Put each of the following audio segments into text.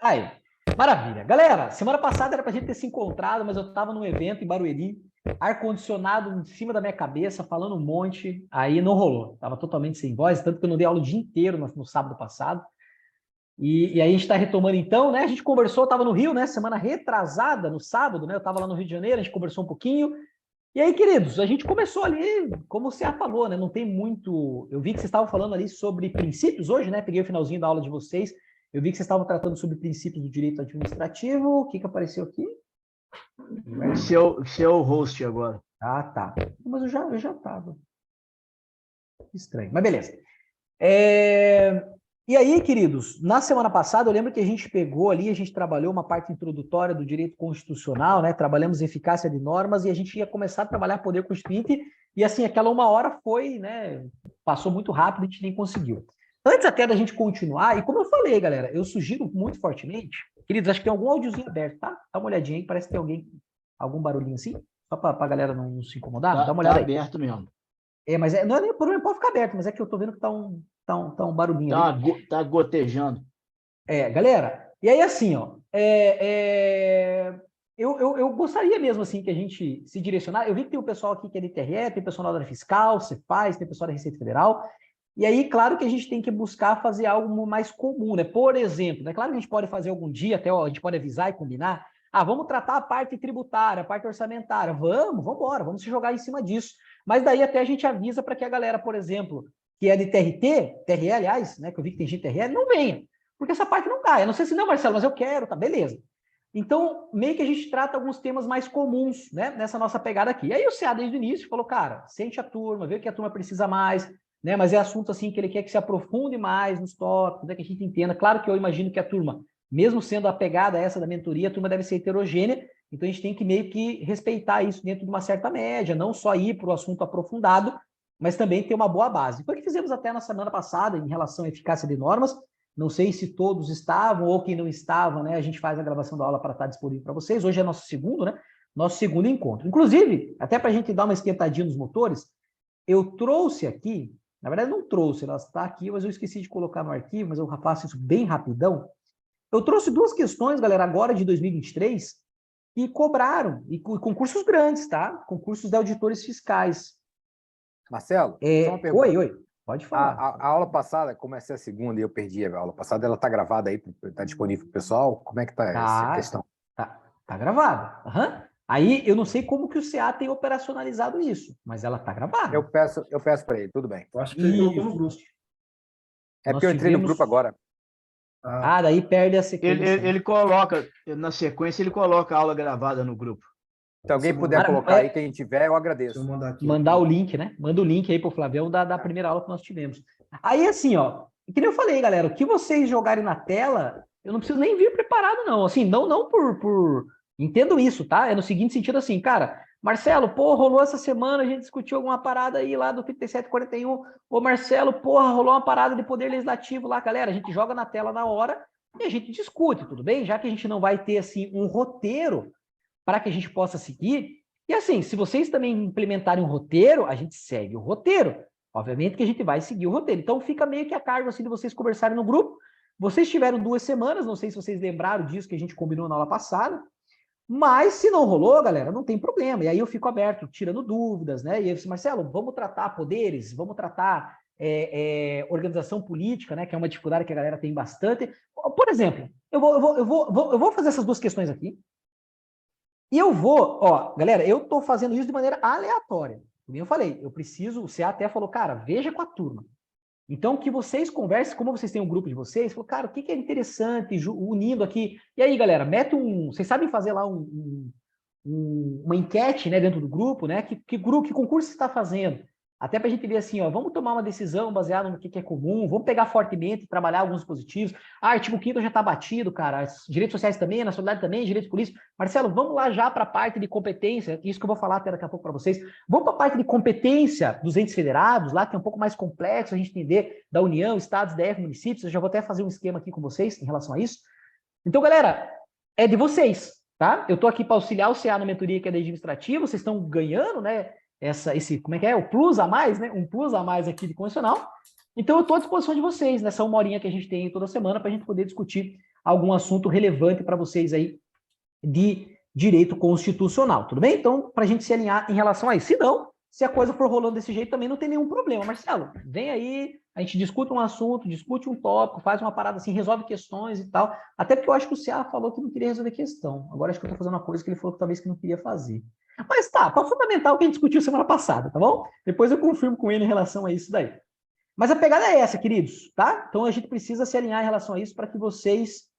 Aí, maravilha. Galera, semana passada era pra gente ter se encontrado, mas eu tava num evento em Barueri, ar-condicionado em cima da minha cabeça, falando um monte, aí não rolou. Tava totalmente sem voz, tanto que eu não dei aula o dia inteiro no sábado passado. E aí a gente tá retomando então, né? A gente conversou, tava no Rio, né? Semana retrasada, no sábado, né? Eu tava lá no Rio de Janeiro, a gente conversou um pouquinho. E aí, queridos, a gente começou ali, como você falou, né? Não tem muito. Eu vi que vocês estavam falando ali sobre princípios hoje, né? Peguei o finalzinho da aula de vocês. Eu vi que vocês estavam tratando sobre princípios do direito administrativo. O que apareceu aqui? Seu host agora. Ah, tá. Mas eu já tava. Estranho. Mas beleza. E aí, queridos, na semana passada, eu lembro que a gente pegou ali, a gente trabalhou uma parte introdutória do direito constitucional, né? Trabalhamos eficácia de normas e a gente ia começar a trabalhar poder constituinte. E assim, aquela uma hora foi, né? Passou muito rápido e a gente nem conseguiu. Antes até da gente continuar, e como eu falei, galera, eu sugiro muito fortemente, queridos, acho que tem algum áudiozinho aberto, tá? Dá uma olhadinha aí, parece que tem alguém, algum barulhinho assim, só para a galera não se incomodar. Dá uma olhada aí. Tá aberto mesmo. Mas não é nem o problema, pode ficar aberto, mas é que eu tô vendo que tá um barulhinho ali. Tá gotejando. Galera, e aí assim, ó, eu gostaria mesmo assim que a gente se direcionar. Eu vi que tem o pessoal aqui que é de TRE, tem o pessoal da área fiscal, Cefaz, tem o pessoal da Receita Federal. E aí, claro que a gente tem que buscar fazer algo mais comum, né? Por exemplo, né? Claro que a gente pode fazer algum dia, até a gente pode avisar e combinar. Ah, vamos tratar a parte tributária, a parte orçamentária. Vamos embora, vamos se jogar em cima disso. Mas daí até a gente avisa para que a galera, por exemplo, que é de TRE, aliás, né? Que eu vi que tem gente de TRE, não venha. Porque essa parte não cai. Eu não sei se não, Marcelo, mas eu quero, tá? Beleza. Então, meio que a gente trata alguns temas mais comuns, né? Nessa nossa pegada aqui. E aí o CA, desde o início, falou, cara, sente a turma, vê o que a turma precisa mais, né? Mas é assunto assim que ele quer que se aprofunde mais nos tópicos, né? Que a gente entenda. Claro que eu imagino que a turma, mesmo sendo apegada a essa da mentoria, a turma deve ser heterogênea, então a gente tem que meio que respeitar isso dentro de uma certa média, não só ir para o assunto aprofundado, mas também ter uma boa base. Foi o que fizemos até na semana passada em relação à eficácia de normas. Não sei se todos estavam ou quem não estava, né? A gente faz a gravação da aula para estar disponível para vocês. Hoje é nosso segundo, né? Nosso segundo encontro. Inclusive, até para a gente dar uma esquentadinha nos motores, eu trouxe aqui, na verdade não trouxe, ela está aqui, mas eu esqueci de colocar no arquivo, mas eu faço isso bem rapidão. Eu trouxe duas questões, galera, agora de 2023, que cobraram, e concursos grandes, tá? Concursos de auditores fiscais. Marcelo, só uma pergunta. Oi, pode falar. A aula passada, como essa é a segunda e eu perdi a aula passada, ela está gravada aí, está disponível para o pessoal? Como é que está essa questão? Tá gravada. Uhum. Aí eu não sei como que o CA tem operacionalizado isso, mas ela tá gravada. Eu peço para ele, tudo bem. Eu acho que ele colocou no grupo. É porque eu entrei no grupo agora. Daí perde a sequência. Ele coloca, na sequência, ele coloca a aula gravada no grupo. Se alguém puder colocar aí, quem tiver, eu agradeço. Mandar o link, né? Manda o link aí pro Flavião da primeira aula que nós tivemos. Aí, assim, ó, que nem eu falei, galera, o que vocês jogarem na tela, eu não preciso nem vir preparado, não. Assim, não por... Entendo isso, tá? É no seguinte sentido, assim, cara, Marcelo, pô, rolou essa semana, a gente discutiu alguma parada aí lá do 3741. Ô, Marcelo, porra, rolou uma parada de poder legislativo lá, galera. A gente joga na tela na hora e a gente discute, tudo bem? Já que a gente não vai ter, assim, um roteiro para que a gente possa seguir. E assim, se vocês também implementarem um roteiro, a gente segue o roteiro. Obviamente que a gente vai seguir o roteiro. Então fica meio que a cargo assim de vocês conversarem no grupo. Vocês tiveram 2 semanas, não sei se vocês lembraram disso que a gente combinou na aula passada, mas se não rolou, galera, não tem problema. E aí eu fico aberto, tirando dúvidas, né? E aí eu disse, Marcelo, vamos tratar poderes, vamos tratar organização política, né? Que é uma dificuldade que a galera tem bastante. Por exemplo, eu vou fazer essas 2 questões aqui. E eu vou, galera, eu tô fazendo isso de maneira aleatória. Como eu falei, o CA até falou, cara, veja com a turma. Então, que vocês conversem, como vocês têm um grupo de vocês, falou, cara, o que é interessante, unindo aqui. E aí, galera, mete vocês sabem fazer lá uma enquete, né, dentro do grupo, né? Que concurso você está fazendo? Até para a gente ver assim, vamos tomar uma decisão baseada no que é comum, vamos pegar fortemente e trabalhar alguns positivos. Artigo 5º já está batido, cara. Direitos sociais também, nacionalidade também, direitos políticos. Marcelo, vamos lá já para a parte de competência, isso que eu vou falar até daqui a pouco para vocês. Vamos para a parte de competência dos entes federados, lá que é um pouco mais complexo a gente entender da União, Estados, DF, municípios. Eu já vou até fazer um esquema aqui com vocês em relação a isso. Então, galera, é de vocês, tá? Eu estou aqui para auxiliar o CA na mentoria que é da administrativa, vocês estão ganhando, né? Como é que é? O plus a mais, né? Um plus a mais aqui de convencional. Então, eu estou à disposição de vocês nessa 1 horinha que a gente tem toda semana para a gente poder discutir algum assunto relevante para vocês aí de direito constitucional, tudo bem? Então, para a gente se alinhar em relação a isso. Se não, se a coisa for rolando desse jeito, também não tem nenhum problema. Marcelo, vem aí, a gente discute um assunto, discute um tópico, faz uma parada assim, resolve questões e tal. Até porque eu acho que o CA falou que não queria resolver questão. Agora acho que eu estou fazendo uma coisa que ele falou que talvez que não queria fazer. Mas tá, para fundamentar o que a gente discutiu semana passada, tá bom? Depois eu confirmo com ele em relação a isso daí. Mas a pegada é essa, queridos, tá? Então a gente precisa se alinhar em relação a isso para que vocês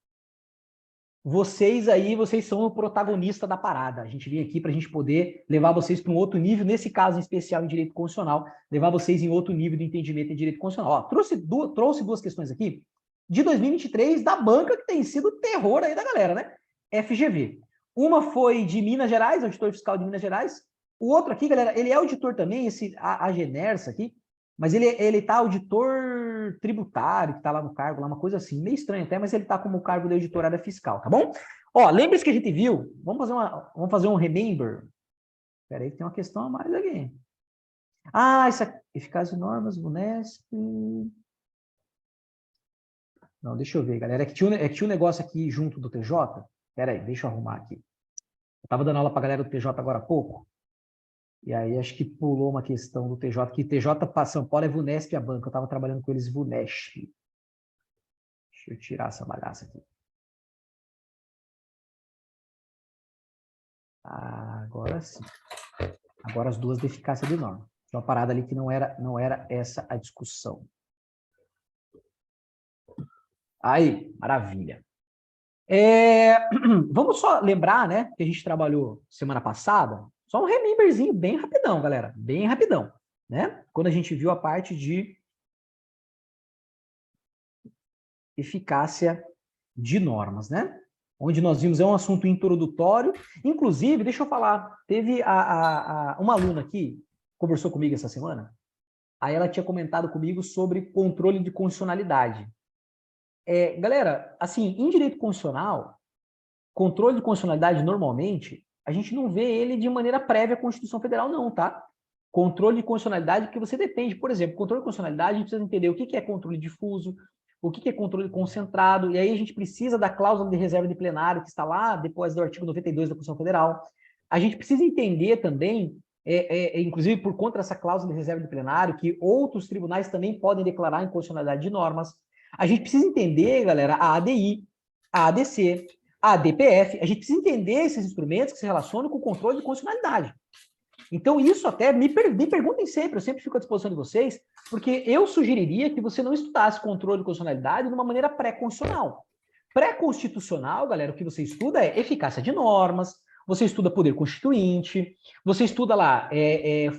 são o protagonista da parada. A gente vem aqui para a gente poder levar vocês para um outro nível, nesse caso em especial em direito constitucional, levar vocês em outro nível de entendimento em direito constitucional. Ó, trouxe duas questões aqui de 2023 da banca que tem sido o terror aí da galera, né? FGV. Uma foi de Minas Gerais, auditor fiscal de Minas Gerais. O outro aqui, galera, ele é auditor também, esse Agenersa aqui, mas ele tá auditor tributário, que tá lá no cargo, lá uma coisa assim, meio estranho até, mas ele tá como cargo de auditorada fiscal, tá bom? Ó, lembre-se que a gente viu, vamos fazer um remember. Espera aí que tem uma questão a mais aqui. Ah, isso aqui, eficácia de normas, VUNESP. Não, deixa eu ver, galera, é que tinha um negócio aqui junto do TJ. Espera aí, deixa eu arrumar aqui. Eu tava dando aula pra galera do TJ agora há pouco. E aí acho que pulou uma questão do TJ, que TJ para São Paulo é VUNESP a banca. Eu estava trabalhando com eles VUNESP. Deixa eu tirar essa bagaça aqui. Agora sim. Agora as duas de eficácia de norma. Tinha uma parada ali que não era essa a discussão. Aí, maravilha. Vamos só lembrar, né, que a gente trabalhou semana passada. Só um rememberzinho bem rapidão, galera. Bem rapidão, né? Quando a gente viu a parte de eficácia de normas, né? Onde nós vimos, é um assunto introdutório. Inclusive, deixa eu falar, teve uma aluna aqui, conversou comigo essa semana, aí ela tinha comentado comigo sobre controle de constitucionalidade. Galera, assim, em direito constitucional, controle de constitucionalidade, normalmente, a gente não vê ele de maneira prévia à Constituição Federal, não, tá? Controle de constitucionalidade, que você depende, por exemplo, controle de constitucionalidade, a gente precisa entender o que é controle difuso, o que é controle concentrado, e aí a gente precisa da cláusula de reserva de plenário, que está lá depois do artigo 92 da Constituição Federal. A gente precisa entender também, inclusive por conta dessa cláusula de reserva de plenário, que outros tribunais também podem declarar inconstitucionalidade de normas. A gente precisa entender, galera, a ADI, a ADC, a DPF, a gente precisa entender esses instrumentos que se relacionam com o controle de constitucionalidade. Então, isso até, me perguntem sempre, eu sempre fico à disposição de vocês, porque eu sugeriria que você não estudasse controle de constitucionalidade de uma maneira pré-constitucional. Pré-constitucional, galera, o que você estuda é eficácia de normas, você estuda poder constituinte, você estuda lá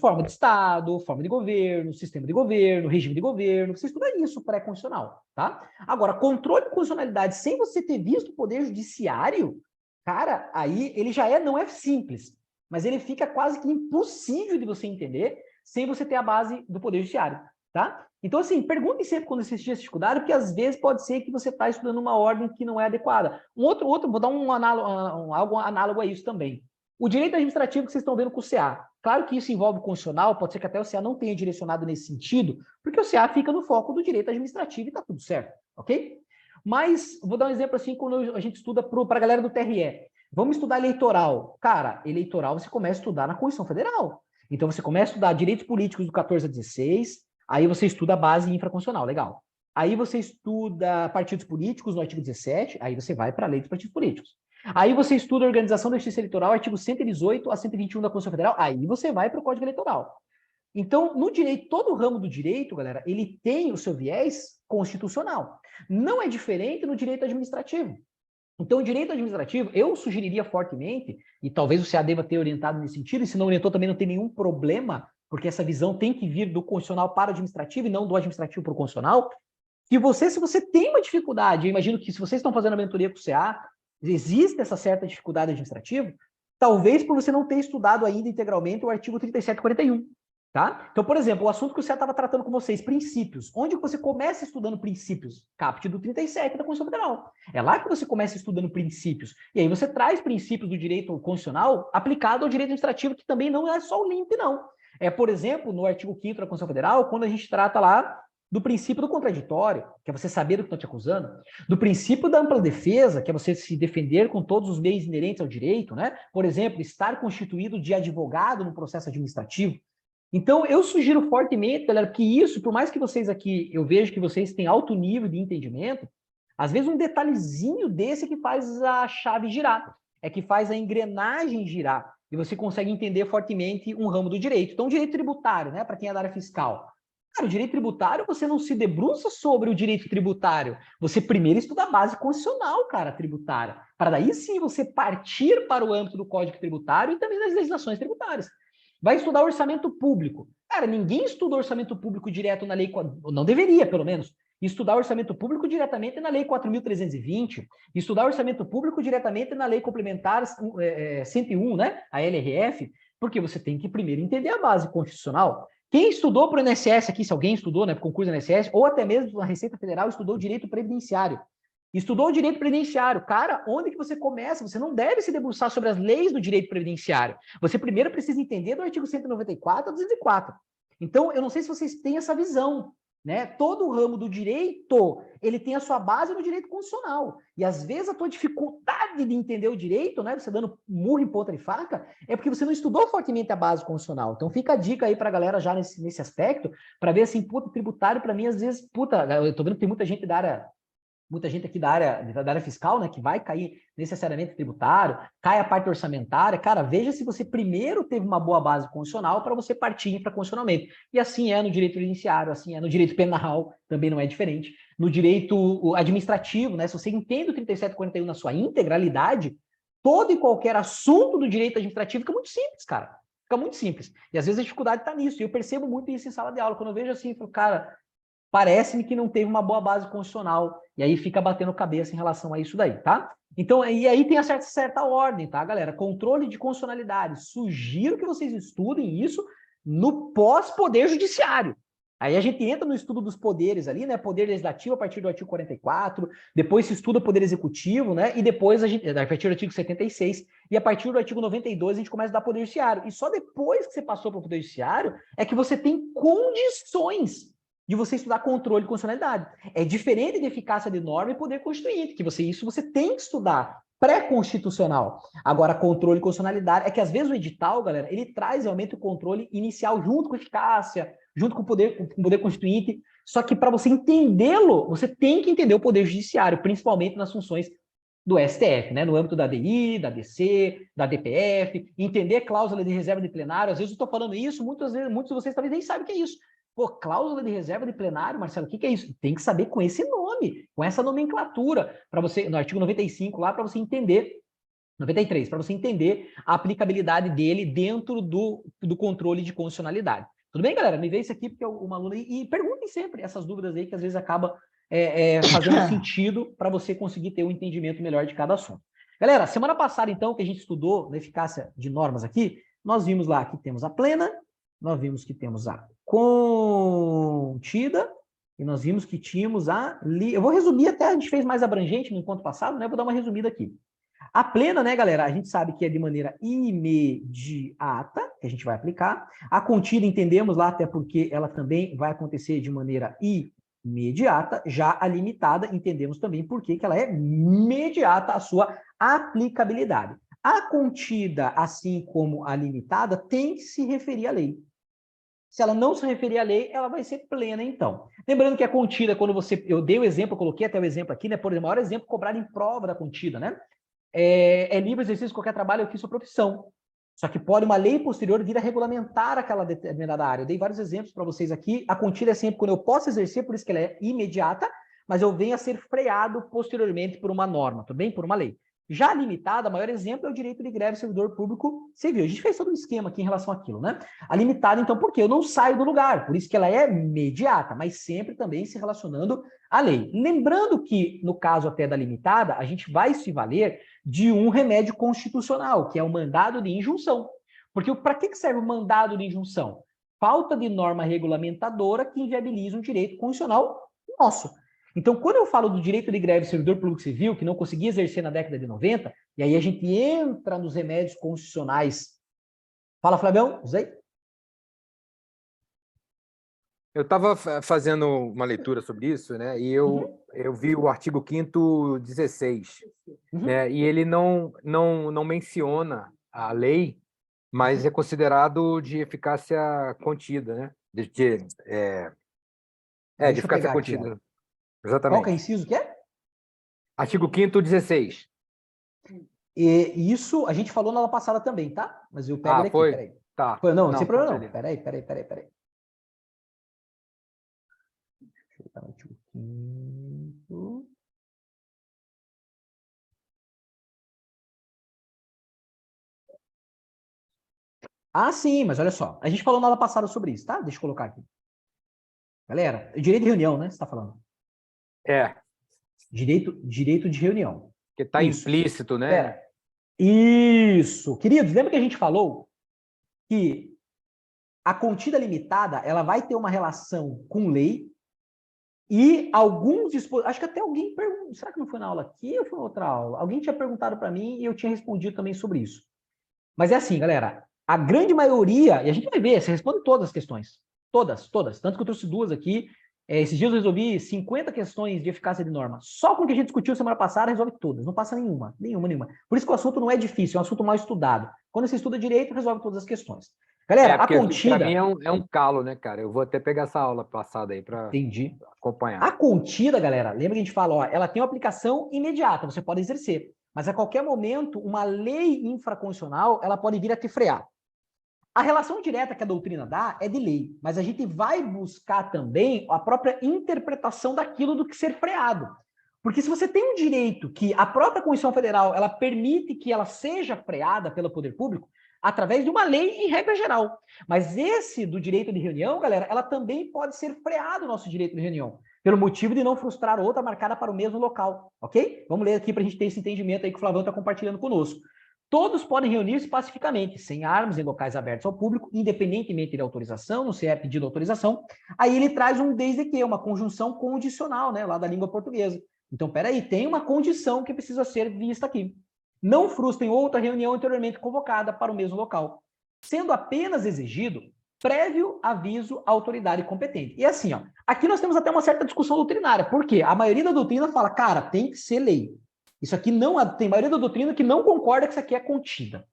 forma de Estado, forma de governo, sistema de governo, regime de governo, você estuda isso pré-constitucional, tá? Agora, controle de constitucionalidade sem você ter visto o poder judiciário, cara, aí ele já não é simples, mas ele fica quase que impossível de você entender sem você ter a base do poder judiciário, tá? Então, assim, perguntem sempre quando assistir essa dificuldade, porque às vezes pode ser que você está estudando uma ordem que não é adequada. Vou dar algo análogo a isso também. O direito administrativo que vocês estão vendo com o CA. Claro que isso envolve o constitucional, pode ser que até o CA não tenha direcionado nesse sentido, porque o CA fica no foco do direito administrativo e está tudo certo, ok? Mas, vou dar um exemplo assim, quando a gente estuda para a galera do TRE. Vamos estudar eleitoral. Cara, eleitoral você começa a estudar na Constituição Federal. Então, você começa a estudar direitos políticos do 14 a 16, aí você estuda a base infraconstitucional, legal. Aí você estuda partidos políticos no artigo 17, aí você vai para a lei dos partidos políticos. Aí você estuda a organização da justiça eleitoral, artigo 118 a 121 da Constituição Federal, aí você vai para o Código Eleitoral. Então, no direito, todo o ramo do direito, galera, ele tem o seu viés constitucional. Não é diferente no direito administrativo. Então, o direito administrativo, eu sugeriria fortemente, e talvez o CA deva ter orientado nesse sentido, e se não orientou também não tem nenhum problema, porque essa visão tem que vir do constitucional para o administrativo e não do administrativo para o constitucional, que se você tem uma dificuldade, eu imagino que se vocês estão fazendo a mentoria com o CA, existe essa certa dificuldade administrativa, talvez por você não ter estudado ainda integralmente o artigo 37 e 41. Tá? Então, por exemplo, o assunto que o CA estava tratando com vocês, princípios. Onde você começa estudando princípios? Caput do 37 da Constituição Federal. É lá que você começa estudando princípios. E aí você traz princípios do direito constitucional aplicado ao direito administrativo, que também não é só o LIMP, não. Por exemplo, no artigo 5º da Constituição Federal, quando a gente trata lá do princípio do contraditório, que é você saber do que estão te acusando, do princípio da ampla defesa, que é você se defender com todos os meios inerentes ao direito, né? Por exemplo, estar constituído de advogado no processo administrativo. Então, eu sugiro fortemente, galera, que isso, por mais que vocês aqui, eu vejo que vocês têm alto nível de entendimento, às vezes um detalhezinho desse é que faz a chave girar, é que faz a engrenagem girar, e você consegue entender fortemente um ramo do direito. Então, o direito tributário, né, para quem é da área fiscal. Cara, o direito tributário, você não se debruça sobre o direito tributário. Você primeiro estuda a base constitucional, cara, tributária. Para daí sim você partir para o âmbito do Código Tributário e também das legislações tributárias. Vai estudar orçamento público. Cara, ninguém estuda orçamento público direto na lei, não deveria, pelo menos, estudar orçamento público diretamente na lei 4.320, estudar orçamento público diretamente na lei complementar 101, né, a LRF, porque você tem que primeiro entender a base constitucional. Quem estudou para o INSS aqui, se alguém estudou, né, para o concurso do INSS, ou até mesmo na Receita Federal, estudou direito previdenciário. Estudou o direito previdenciário. Cara, onde que você começa? Você não deve se debruçar sobre as leis do direito previdenciário. Você primeiro precisa entender do artigo 194 a 204. Então, eu não sei se vocês têm essa visão, né? Todo o ramo do direito, ele tem a sua base no direito constitucional. E às vezes a tua dificuldade de entender o direito, né, você dando murro em ponta de faca, é porque você não estudou fortemente a base constitucional. Então fica a dica aí pra galera já nesse aspecto, para ver assim, puta, tributário para mim às vezes, puta, eu tô vendo que tem muita gente da área, muita gente aqui da área fiscal, né, que vai cair necessariamente tributário, cai a parte orçamentária. Cara, veja se você primeiro teve uma boa base constitucional para você partir para constitucionamento. E assim é no direito previdenciário, assim é no direito penal, também não é diferente. No direito administrativo, né, se você entende o 3741 na sua integralidade, todo e qualquer assunto do direito administrativo fica muito simples, cara. Fica muito simples. E às vezes a dificuldade está nisso. E eu percebo muito isso em sala de aula. Quando eu vejo assim, eu falo, cara, parece-me que não teve uma boa base constitucional, e aí fica batendo cabeça em relação a isso daí, tá? Então, e aí tem a certa ordem, tá, galera? Controle de constitucionalidade. Sugiro que vocês estudem isso no pós-poder judiciário. Aí a gente entra no estudo dos poderes ali, né? Poder legislativo a partir do artigo 44, depois se estuda o poder executivo, né? E depois a partir do artigo 76, e a partir do artigo 92 a gente começa a dar poder judiciário. E só depois que você passou para o poder judiciário é que você tem condições de você estudar controle de constitucionalidade. É diferente de eficácia de norma e poder constituinte, que isso você tem que estudar pré-constitucional. Agora, controle de constitucionalidade é que às vezes o edital, galera, ele traz realmente o controle inicial junto com a eficácia, junto com o poder constituinte, só que para você entendê-lo, você tem que entender o poder judiciário, principalmente nas funções do STF, né? No âmbito da ADI, da DC, da DPF, entender cláusula de reserva de plenário. Às vezes eu estou falando isso, muitos de vocês talvez nem sabem o que é isso. Pô, cláusula de reserva de plenário, Marcelo, o que é isso? Tem que saber com esse nome, com essa nomenclatura, para você, no artigo 95 lá, para você entender, 93, para você entender a aplicabilidade dele dentro do controle de constitucionalidade. Tudo bem, galera? Me vê isso aqui porque é uma aluna e perguntem sempre essas dúvidas aí, que às vezes acaba fazendo sentido para você conseguir ter um entendimento melhor de cada assunto. Galera, semana passada, então, que a gente estudou na eficácia de normas aqui, nós vimos lá que temos a plena, nós vimos que temos a contida, e nós vimos que tínhamos eu vou resumir até, a gente fez mais abrangente no encontro passado, né? Vou dar uma resumida aqui. A plena, né, galera, a gente sabe que é de maneira imediata, que a gente vai aplicar. A contida, entendemos lá, até porque ela também vai acontecer de maneira imediata. Já a limitada, entendemos também por que ela é imediata a sua aplicabilidade. A contida, assim como a limitada, tem que se referir à lei. Se ela não se referir à lei, ela vai ser plena, então. Lembrando que a contida, quando eu dei o exemplo, eu coloquei até o exemplo aqui, né? Por exemplo, o maior exemplo cobrado em prova da contida, né? É livre exercício de qualquer trabalho ou que sua profissão. Só que pode uma lei posterior vir a regulamentar aquela determinada área. Eu dei vários exemplos para vocês aqui. A contida é sempre quando eu posso exercer, por isso que ela é imediata, mas eu venho a ser freado posteriormente por uma norma, tudo bem? Por uma lei. Já limitada, o maior exemplo é o direito de greve do servidor público civil. A gente fez todo um esquema aqui em relação àquilo, né? A limitada, então, por quê? Eu não saio do lugar, por isso que ela é imediata, mas sempre também se relacionando à lei. Lembrando que, no caso até da limitada, a gente vai se valer de um remédio constitucional, que é o mandado de injunção. Porque para que serve o mandado de injunção? Falta de norma regulamentadora que inviabiliza um direito constitucional nosso. Então, quando eu falo do direito de greve do servidor público civil, que não conseguia exercer na década de 90, e aí a gente entra nos remédios constitucionais. Fala, Flavião, Zé? Eu estava fazendo uma leitura sobre isso, né? E eu vi o artigo 5º 16, né? E ele não menciona a lei, mas é considerado de eficácia contida, né? De Deixa eu eficácia pegar aqui, ó. contida. Qual que é o Exatamente. inciso que é? Artigo 5º 16. E isso a gente falou na aula passada também, tá? Mas eu pego ele aqui, Foi? peraí. Tá. Não, Não, sem então problema não. beleza. Peraí. Deixa eu botar no artigo 5º. Ah, sim, mas olha só. A gente falou na aula passada sobre isso, tá? Deixa eu colocar aqui. Galera, direito de reunião, né? Você está falando? Direito de reunião. Que está Isso. implícito, né? Pera. Isso. Queridos, lembra que a gente falou que a contida limitada, ela vai ter uma relação com lei e alguns dispositivos... Acho que até alguém perguntou... Será que não foi na aula aqui ou foi na outra aula? Alguém tinha perguntado para mim e eu tinha respondido também sobre isso. Mas é assim, galera. A grande maioria... E a gente vai ver, você responde todas as questões. Todas. Tanto que eu trouxe 2 aqui. Esses dias eu resolvi 50 questões de eficácia de norma. Só com o que a gente discutiu semana passada, resolve todas. Não passa nenhuma. Por isso que o assunto não é difícil, é um assunto mal estudado. Quando você estuda direito, resolve todas as questões. Galera, a contida... Para mim é um calo, né, cara? Eu vou até pegar essa aula passada aí para acompanhar. A contida, galera, lembra que a gente fala, ó, ela tem uma aplicação imediata, você pode exercer. Mas a qualquer momento, uma lei infraconstitucional, ela pode vir a te frear. A relação direta que a doutrina dá é de lei, mas a gente vai buscar também a própria interpretação daquilo do que ser freado. Porque se você tem um direito que a própria Constituição Federal ela permite que ela seja freada pelo poder público, através de uma lei em regra geral. Mas esse do direito de reunião, galera, ela também pode ser freado o nosso direito de reunião, pelo motivo de não frustrar outra marcada para o mesmo local, ok? Vamos ler aqui para a gente ter esse entendimento aí que o Flavão está compartilhando conosco. Todos podem reunir-se pacificamente, sem armas, em locais abertos ao público, independentemente de autorização, não se é pedido autorização. Aí ele traz um desde que, uma conjunção condicional, né, lá da língua portuguesa. Então, peraí, tem uma condição que precisa ser vista aqui. Não frustrem outra reunião anteriormente convocada para o mesmo local, sendo apenas exigido prévio aviso à autoridade competente. E assim, ó, aqui nós temos até uma certa discussão doutrinária, porque a maioria da doutrina fala, cara, tem que ser lei. Isso aqui não tem maioria da doutrina que não concorda que isso aqui é contida.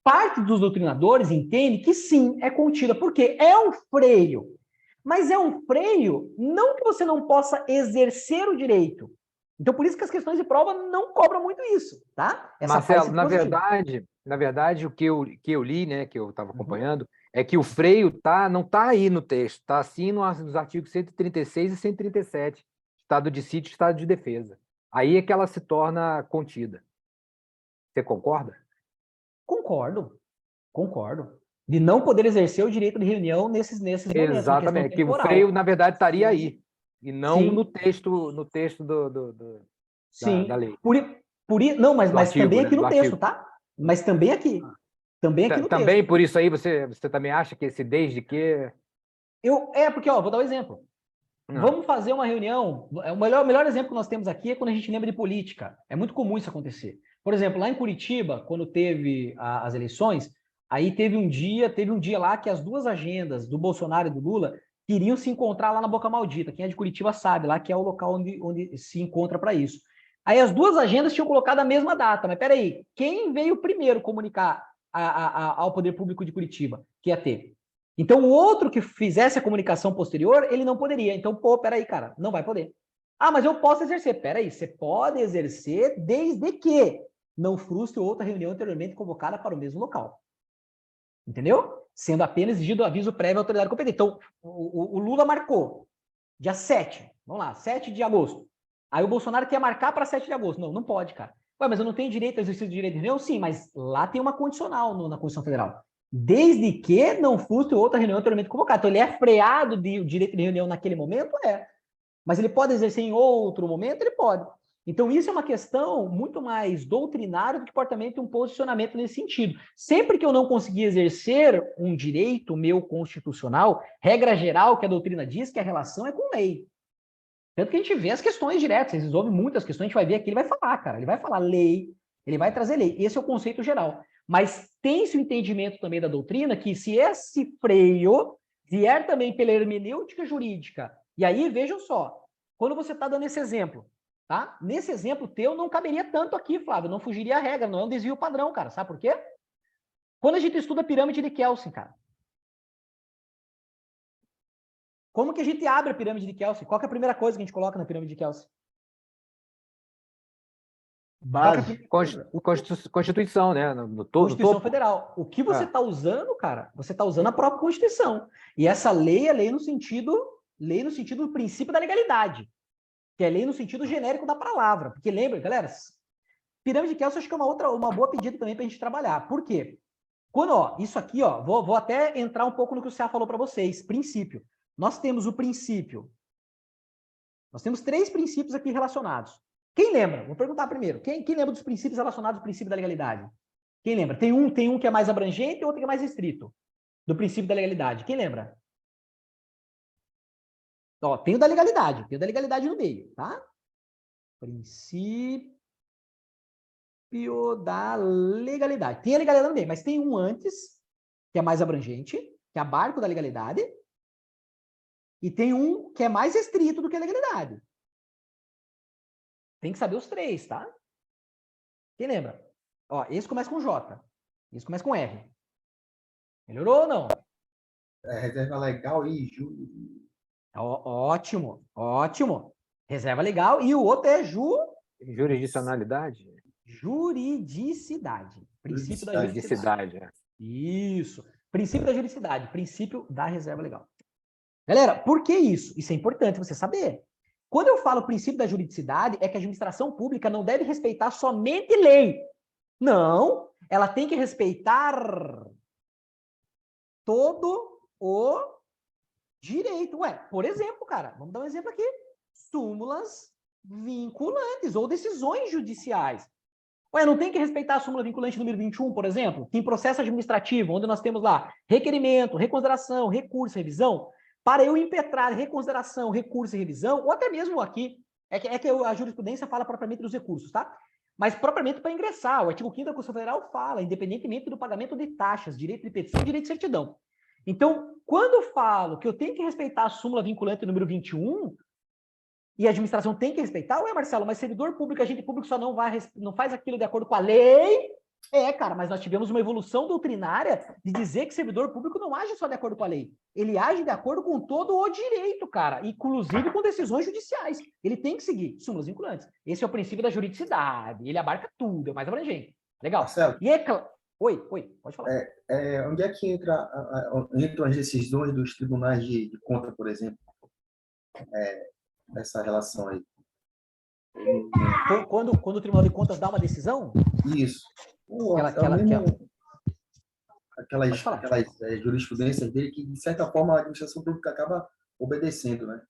Parte dos doutrinadores entende que sim, é contida, porque é um freio. Mas é um freio não que você não possa exercer o direito. Então, por isso que as questões de prova não cobram muito isso, tá? Marcelo, na verdade, o que eu li, né, que eu estava acompanhando, é que o freio não está aí no texto, está assim nos artigos 136 e 137, estado de sítio e estado de defesa. Aí é que ela se torna contida. Você concorda? Concordo. De não poder exercer o direito de reunião nesses momentos. Exatamente, que o freio, na verdade, estaria aí, e não Sim. no texto da lei. Não, mas artigo, também né? aqui no texto, tá? Mas também aqui. Também aqui no texto. Também por isso aí você também acha que esse desde que... Porque, ó, vou dar um exemplo. Vamos fazer uma reunião. O melhor exemplo que nós temos aqui é quando a gente lembra de política. É muito comum isso acontecer. Por exemplo, lá em Curitiba, quando teve as eleições, aí teve um dia lá que as 2 agendas do Bolsonaro e do Lula queriam se encontrar lá na Boca Maldita. Quem é de Curitiba sabe, lá que é o local onde se encontra para isso. Aí as 2 agendas tinham colocado a mesma data, mas peraí, quem veio primeiro comunicar ao Poder Público de Curitiba que ia ter? Então, o outro que fizesse a comunicação posterior, ele não poderia. Então, peraí, cara, não vai poder. Ah, mas eu posso exercer. Peraí, você pode exercer desde que não frustre outra reunião anteriormente convocada para o mesmo local. Entendeu? Sendo apenas exigido aviso prévio à autoridade competente. Então, o Lula marcou dia 7. Vamos lá, 7 de agosto. Aí o Bolsonaro quer marcar para 7 de agosto. Não pode, cara. Ué, mas eu não tenho direito a exercício de direito de reunião? Sim, mas lá tem uma condicional na Constituição Federal. Desde que não frustre outra reunião anteriormente convocada. Então, ele é freado de direito de reunião naquele momento? É. Mas ele pode exercer em outro momento? Ele pode. Então, isso é uma questão muito mais doutrinária do que propriamente um posicionamento nesse sentido. Sempre que eu não conseguir exercer um direito meu constitucional, regra geral que a doutrina diz que a relação é com lei. Tanto que a gente vê as questões diretas, vocês resolvem muitas questões, a gente vai ver aqui, ele vai falar, cara, ele vai falar lei, ele vai trazer lei. Esse é o conceito geral. Mas tem-se o entendimento também da doutrina que se esse freio vier também pela hermenêutica jurídica, e aí, vejam só, quando você está dando esse exemplo, tá? Nesse exemplo teu, não caberia tanto aqui, Flávio, não fugiria a regra, não é um desvio padrão, cara, sabe por quê? Quando a gente estuda a pirâmide de Kelsen, cara, como que a gente abre a pirâmide de Kelsen? Qual que é a primeira coisa que a gente coloca na pirâmide de Kelsen? Base. Constituição, né? No Constituição topo. Federal. O que você está usando, cara, você está usando a própria Constituição. E essa lei é lei no sentido do princípio da legalidade, que é lei no sentido genérico da palavra. Porque lembra, galera, pirâmide de Kelsen acho que é uma boa pedida também para a gente trabalhar. Por quê? Quando, ó, isso aqui, ó, vou até entrar um pouco no que o Cé falou para vocês. Princípio. Nós temos o princípio. Nós temos 3 princípios aqui relacionados. Quem lembra? Vou perguntar primeiro. Quem lembra dos princípios relacionados ao princípio da legalidade? Quem lembra? Tem um que é mais abrangente e outro que é mais restrito. Do princípio da legalidade. Quem lembra? Ó, tem o da legalidade. Tem o da legalidade no meio, tá? Princípio da legalidade. Tem a legalidade no meio, mas tem um antes, que é mais abrangente, que abarca o da legalidade. E tem um que é mais restrito do que a legalidade. Tem que saber os 3, tá? Quem lembra? Ó, esse começa com J. Esse começa com R. Melhorou ou não? Reserva legal e Ótimo, ótimo. Reserva legal. E o outro é Jurisdicionalidade? Juridicidade. Princípio da Juridicidade. Isso. Princípio da juridicidade. Princípio da reserva legal. Galera, por que isso? Isso é importante você saber. Quando eu falo princípio da juridicidade, é que a administração pública não deve respeitar somente lei. Não, ela tem que respeitar todo o direito. Ué, por exemplo, cara, vamos dar um exemplo aqui. Súmulas vinculantes ou decisões judiciais. Ué, não tem que respeitar a súmula vinculante número 21, por exemplo, que em processo administrativo, onde nós temos lá requerimento, reconsideração, recurso, revisão, para eu impetrar reconsideração, recurso e revisão, ou até mesmo aqui, é que a jurisprudência fala propriamente dos recursos, tá? Mas propriamente para ingressar, o artigo 5º da Constituição Federal fala, independentemente do pagamento de taxas, direito de petição e direito de certidão. Então, quando eu falo que eu tenho que respeitar a súmula vinculante número 21, e a administração tem que respeitar, ué, Marcelo, mas servidor público, agente público só não faz aquilo de acordo com a lei? Cara, mas nós tivemos uma evolução doutrinária de dizer que servidor público não age só de acordo com a lei. Ele age de acordo com todo o direito, cara, inclusive com decisões judiciais. Ele tem que seguir súmulas vinculantes. Esse é o princípio da juridicidade. Ele abarca tudo, é o mais abrangente. Legal. Marcelo, E Oi, pode falar. Onde é que entram as decisões dos tribunais de conta, por exemplo? Nessa relação aí. Quando o Tribunal de Contas dá uma decisão? Isso. Aquelas jurisprudências dele que, de certa forma, a administração pública acaba obedecendo, né?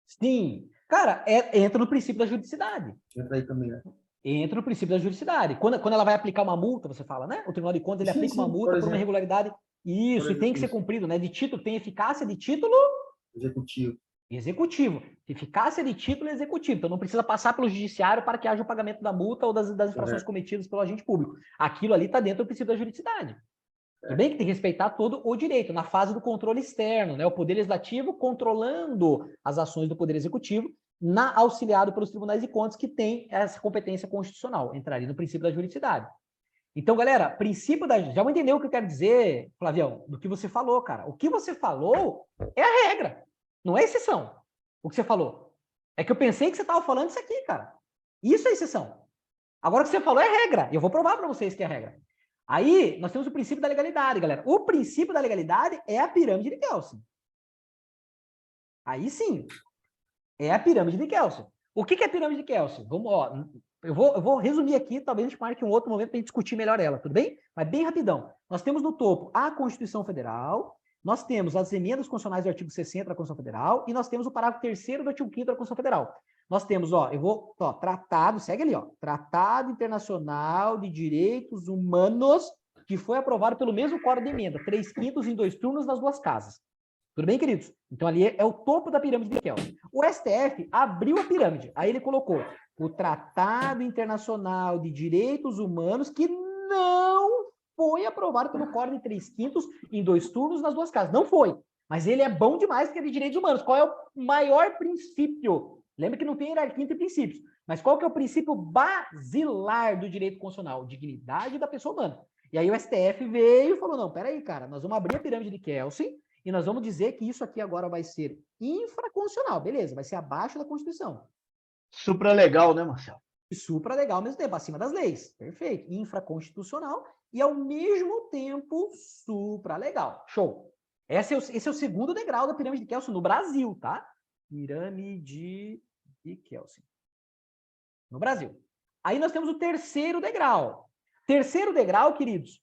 Sim. Cara, entra no princípio da juridicidade. Entra aí também, né? Entra no princípio da juridicidade. Quando ela vai aplicar uma multa, você fala, né? O Tribunal de Contas, ele aplica uma multa por uma irregularidade. Isso, e tem que ser cumprido, né? De título, tem eficácia de título... Executivo. Eficácia de título executivo. Então, não precisa passar pelo judiciário para que haja o pagamento da multa ou das infrações cometidas pelo agente público. Aquilo ali está dentro do princípio da juridicidade. Tudo bem que tem que respeitar todo o direito, na fase do controle externo, né? O Poder Legislativo controlando as ações do Poder Executivo, auxiliado pelos tribunais de contas, que tem essa competência constitucional. Entraria no princípio da juridicidade. Então, galera, princípio da... Já vou entender o que eu quero dizer, Flavião, do que você falou, cara. O que você falou é a regra, não é exceção. O que você falou. É que eu pensei que você estava falando isso aqui, cara. Isso é exceção. Agora o que você falou é regra. E eu vou provar para vocês que é regra. Aí, nós temos o princípio da legalidade, galera. O princípio da legalidade é a pirâmide de Kelsen. Aí sim, é a pirâmide de Kelsen. O que é a pirâmide de Kelsen? Vamos, ó... Eu vou resumir aqui, talvez a gente marque um outro momento para a gente discutir melhor ela, tudo bem? Mas bem rapidão. Nós temos no topo a Constituição Federal, nós temos as emendas constitucionais do artigo 60 da Constituição Federal e nós temos o parágrafo 3º do artigo 5º da Constituição Federal. Nós temos, tratado, segue ali, Tratado Internacional de Direitos Humanos, que foi aprovado pelo mesmo quórum de emenda, 3/5 em 2 turnos nas 2 casas. Tudo bem, queridos? Então, ali é o topo da pirâmide de Kelsen. O STF abriu a pirâmide. Aí ele colocou o Tratado Internacional de Direitos Humanos, que não foi aprovado pelo quórum de 3/5 em 2 turnos nas 2 casas. Não foi. Mas ele é bom demais porque é de direitos humanos. Qual é o maior princípio? Lembra que não tem hierarquia entre princípios. Mas qual que é o princípio basilar do direito constitucional? Dignidade da pessoa humana. E aí o STF veio e falou, não, peraí, cara, nós vamos abrir a pirâmide de Kelsen e nós vamos dizer que isso aqui agora vai ser infraconstitucional. Beleza, vai ser abaixo da Constituição. Supralegal, né, Marcelo? E supralegal ao mesmo tempo, acima das leis. Perfeito. Infraconstitucional e, ao mesmo tempo, supralegal. Show. Esse é o segundo degrau da pirâmide de Kelsen no Brasil, tá? Pirâmide de Kelsen. No Brasil. Aí nós temos o terceiro degrau. Terceiro degrau, queridos,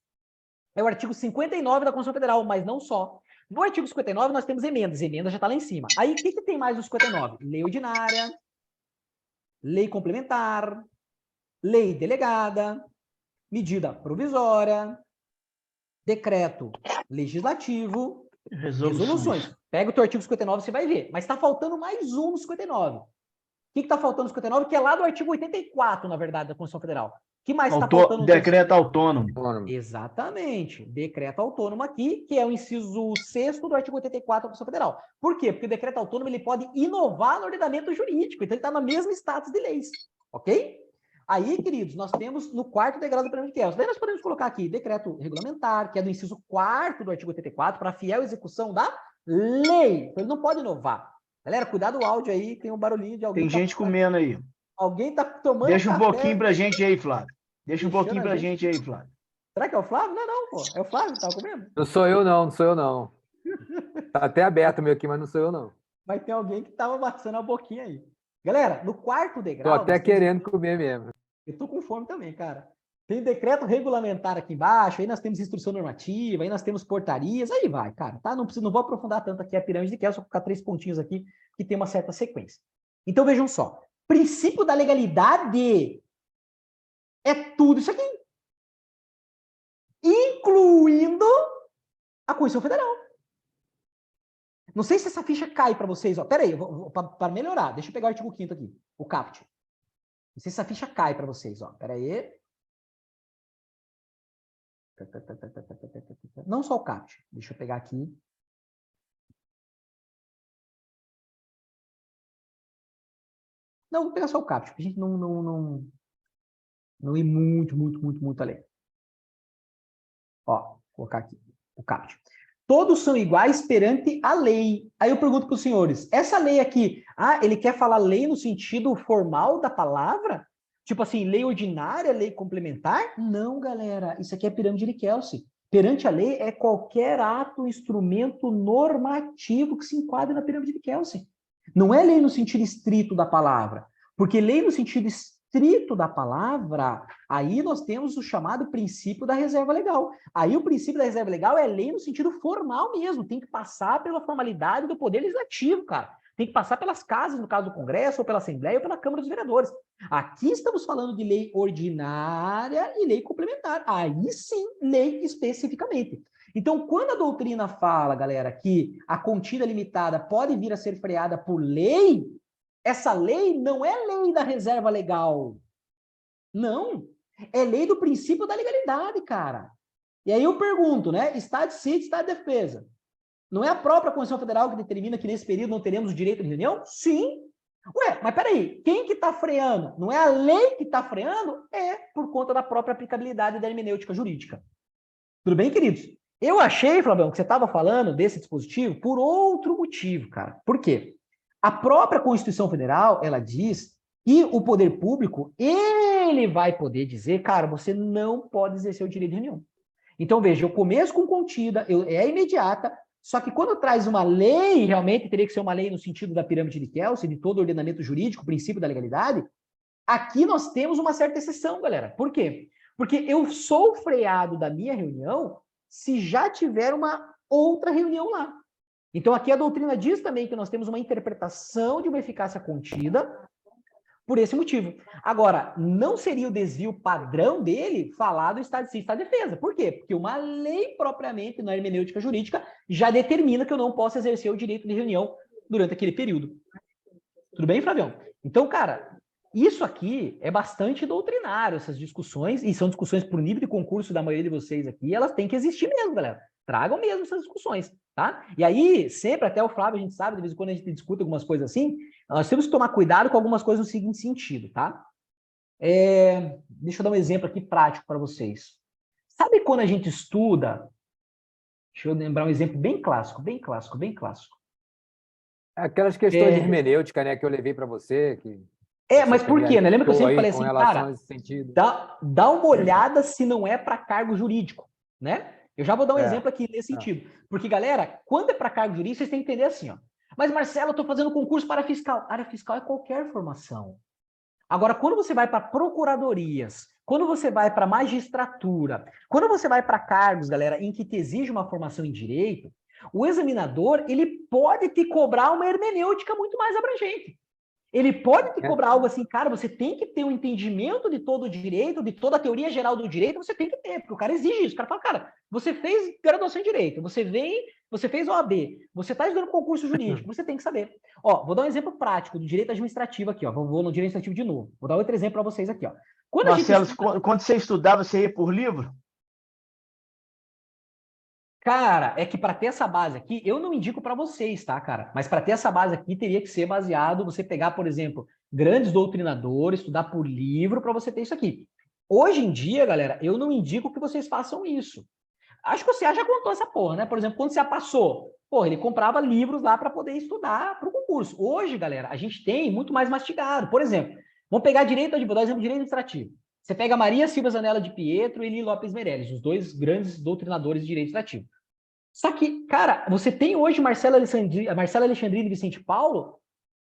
é o artigo 59 da Constituição Federal, mas não só. No artigo 59 nós temos emendas. Emenda já está lá em cima. Aí o que tem mais no 59? Lei ordinária, lei complementar, lei delegada, medida provisória, decreto legislativo, resoluções. Pega o teu artigo 59, você vai ver. Mas está faltando mais um no 59. O que está faltando no 59? Que é lá do artigo 84, na verdade, da Constituição Federal. O que mais está faltando? Decreto autônomo. Exatamente. Decreto autônomo aqui, que é o inciso 6º do artigo 84 da Constituição Federal. Por quê? Porque o decreto autônomo ele pode inovar no ordenamento jurídico. Então, ele está no mesmo status de leis. Ok? Aí, queridos, nós temos no 4º degrau da pirâmide de Kelsen. Daí nós podemos colocar aqui decreto regulamentar, que é do inciso 4º do artigo 84, para fiel execução da lei. Então, ele não pode inovar. Galera, cuidado o áudio aí, tem um barulhinho de alguém. Tem gente comendo aí. Alguém tá tomando Deixa um café. pouquinho pra gente aí, Flávio. Deixa um pouquinho pra gente aí, Flávio. Será que é o Flávio? Não, pô. É o Flávio que tava comendo? Não sou eu, não. Não sou eu, não. Tá até aberto o meu aqui, mas não sou eu, não. Mas tem alguém que tava batendo a boquinha aí. Galera, no 4º degrau... Tô até querendo comer mesmo. Eu tô com fome também, cara. Tem decreto regulamentar aqui embaixo, aí nós temos instrução normativa, aí nós temos portarias, aí vai, cara, tá? Não vou aprofundar tanto aqui a pirâmide de Kelsen, só colocar 3 pontinhos aqui, que tem uma certa sequência. Então, vejam só. Princípio da legalidade é tudo isso aqui. Incluindo a Constituição Federal. Não sei se essa ficha cai para vocês. Ó. Pera aí, para melhorar, deixa eu pegar o artigo 5º aqui, o CAPT. Não sei se essa ficha cai para vocês. Ó. Pera aí. Não só o CAPT. Deixa eu pegar aqui. Não, vou pegar só o CAPT, porque a gente não ir muito além. Ó, vou colocar aqui o CAPT. Todos são iguais perante a lei. Aí eu pergunto para os senhores, essa lei aqui, ele quer falar lei no sentido formal da palavra? Tipo assim, lei ordinária, lei complementar? Não, galera, isso aqui é pirâmide de Kelsen. Perante a lei é qualquer ato, instrumento normativo que se enquadre na pirâmide de Kelsen. Não é lei no sentido estrito da palavra, porque lei no sentido estrito da palavra, aí nós temos o chamado princípio da reserva legal. Aí o princípio da reserva legal é lei no sentido formal mesmo, tem que passar pela formalidade do Poder Legislativo, cara. Tem que passar pelas casas, no caso do Congresso, ou pela Assembleia, ou pela Câmara dos Vereadores. Aqui estamos falando de lei ordinária e lei complementar. Aí sim, lei especificamente. Então, quando a doutrina fala, galera, que a contida limitada pode vir a ser freada por lei, essa lei não é lei da reserva legal. Não. É lei do princípio da legalidade, cara. E aí eu pergunto, né? Estado de sítio, Estado de defesa. Não é a própria Constituição Federal que determina que nesse período não teremos o direito de reunião? Sim. Ué, mas peraí, quem que está freando? Não é a lei que está freando? É por conta da própria aplicabilidade da hermenêutica jurídica. Tudo bem, queridos? Eu achei, Flavião, que você estava falando desse dispositivo por outro motivo, cara. Por quê? A própria Constituição Federal, ela diz que o poder público, ele vai poder dizer, cara, você não pode exercer o direito de reunião. Então, veja, eu começo com contida, é imediata, só que quando traz uma lei, realmente teria que ser uma lei no sentido da pirâmide de Kelsen, de todo o ordenamento jurídico, o princípio da legalidade, aqui nós temos uma certa exceção, galera. Por quê? Porque eu sou freado da minha reunião se já tiver uma outra reunião lá. Então, aqui a doutrina diz também que nós temos uma interpretação de uma eficácia contida por esse motivo. Agora, não seria o desvio padrão dele falar do Estado de sítio e Estado de defesa. Por quê? Porque uma lei propriamente, na hermenêutica jurídica, já determina que eu não posso exercer o direito de reunião durante aquele período. Tudo bem, Flavião? Então, cara, Isso aqui é bastante doutrinário, essas discussões, e são discussões por nível de concurso da maioria de vocês aqui, elas têm que existir mesmo, galera. Tragam mesmo essas discussões, tá? E aí, sempre, até o Flávio, a gente sabe, de vez em quando a gente discute algumas coisas assim, nós temos que tomar cuidado com algumas coisas no seguinte sentido, tá? Deixa eu dar um exemplo aqui prático para vocês. Sabe quando a gente estuda... Deixa eu lembrar um exemplo bem clássico, bem clássico, bem clássico. Aquelas questões de hermenêutica, né, que eu levei para você. Mas por quê, né? Lembra que eu sempre falei assim, cara, sentido. dá uma olhada se não é para cargo jurídico, né? Eu já vou dar um exemplo aqui nesse sentido. Porque, galera, quando é para cargo jurídico, vocês têm que entender assim, ó. Mas, Marcelo, eu estou fazendo concurso para fiscal. Área fiscal é qualquer formação. Agora, quando você vai para procuradorias, quando você vai para magistratura, quando você vai para cargos, galera, em que te exige uma formação em direito, o examinador, ele pode te cobrar uma hermenêutica muito mais abrangente. Ele pode te cobrar algo assim, cara, você tem que ter um entendimento de todo o direito, de toda a teoria geral do direito, você tem que ter, porque o cara exige isso. O cara fala, cara, você fez graduação em direito, você fez OAB, você está estudando concurso jurídico, você tem que saber. Ó, vou dar um exemplo prático do direito administrativo aqui, ó. Vou no direito administrativo de novo. Vou dar outro exemplo para vocês aqui, ó. Marcelo, quando você estudava, você ia por livro? Cara, é que para ter essa base aqui, eu não indico para vocês, tá, cara? Mas para ter essa base aqui, teria que ser baseado, você pegar, por exemplo, grandes doutrinadores, estudar por livro para você ter isso aqui. Hoje em dia, galera, eu não indico que vocês façam isso. Acho que você já contou essa porra, né? Por exemplo, quando você passou, porra, ele comprava livros lá para poder estudar para o concurso. Hoje, galera, a gente tem muito mais mastigado. Por exemplo, vamos pegar direito administrativo. Você pega Maria Silva Zanella de Pietro e Eli Lopes Meirelles, os dois grandes doutrinadores de direito administrativo. Só que, cara, você tem hoje Marcelo Alexandrino e Vicente Paulo,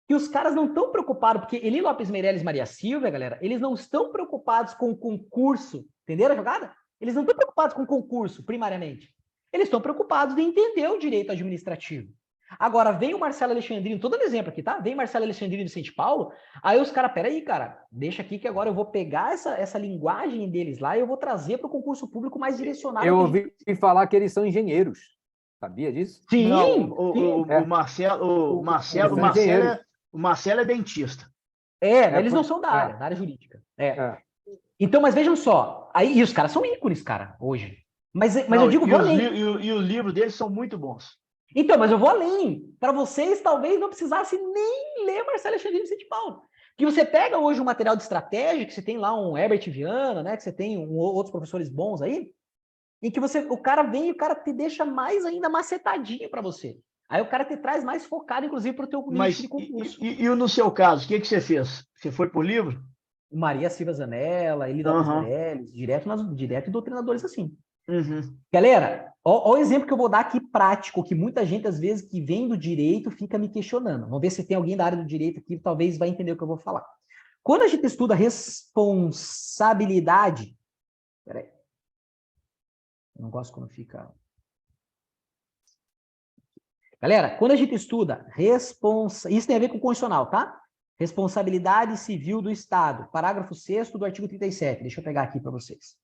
que os caras não estão preocupados, porque Eli Lopes Meirelles e Maria Silva, galera, eles não estão preocupados com o concurso. Entenderam a jogada? Eles não estão preocupados com o concurso, primariamente. Eles estão preocupados em entender o direito administrativo. Agora, vem o Marcelo Alexandrino, tô dando exemplo aqui, tá? Vem Marcelo Alexandrino e Vicente Paulo, aí os caras, peraí, cara, deixa aqui que agora eu vou pegar essa linguagem deles lá e eu vou trazer para o concurso público mais direcionado. Eu ouvi falar que eles são engenheiros. Sabia disso? Sim! Não, sim. O Marcelo é dentista. Eles não são da área jurídica. Então, mas vejam só, aí, e os caras são ícones, cara, hoje. Mas eu digo, vou além. E os livros deles são muito bons. Então, mas eu vou além. Para vocês, talvez não precisasse nem ler Marcelo Alexandrino e Vicente Paulo. Que você pega hoje um material de estratégia, que você tem lá um Herbert Viana, né? Que você tem outros professores bons aí, em que o cara vem e o cara te deixa mais ainda macetadinho para você. Aí o cara te traz mais focado, inclusive, para o teu nicho de concurso. E no seu caso, o que você fez? Você foi por livro? Maria Silva Zanella, Eli Lopes Meirelles, direto em doutrinadores assim. Uhum. Galera, ó o exemplo que eu vou dar aqui prático, que muita gente, às vezes, que vem do direito, fica me questionando. Vamos ver se tem alguém da área do direito aqui que talvez vai entender o que eu vou falar. Quando a gente estuda responsabilidade... Peraí. Eu não gosto quando fica... Galera, quando a gente estuda isso tem a ver com o constitucional, tá? Responsabilidade civil do Estado, parágrafo 6º do artigo 37. Deixa eu pegar aqui para vocês.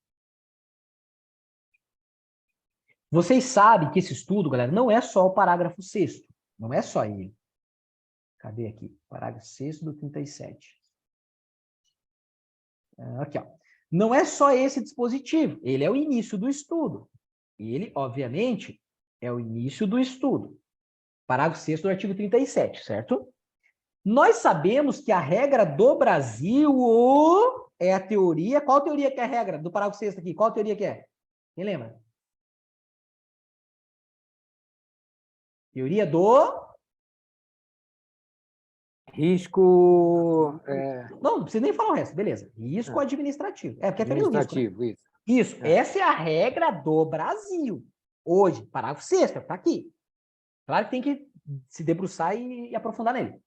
Vocês sabem que esse estudo, galera, não é só o parágrafo 6º. Não é só ele. Cadê aqui? Parágrafo 6º do 37. Aqui, ó. Não é só esse dispositivo. Ele é o início do estudo. Ele, obviamente, é o início do estudo. Parágrafo 6º do artigo 37, certo? Nós sabemos que a regra do Brasil é a teoria... Qual teoria que é a regra do parágrafo 6º aqui? Qual teoria que é? Quem lembra? Teoria do... Risco... Não precisa nem falar o resto, beleza. Risco administrativo. Porque é teoria do risco. Né? Isso. Essa é a regra do Brasil. Hoje, parágrafo 6º, está aqui. Claro que tem que se debruçar e aprofundar nele.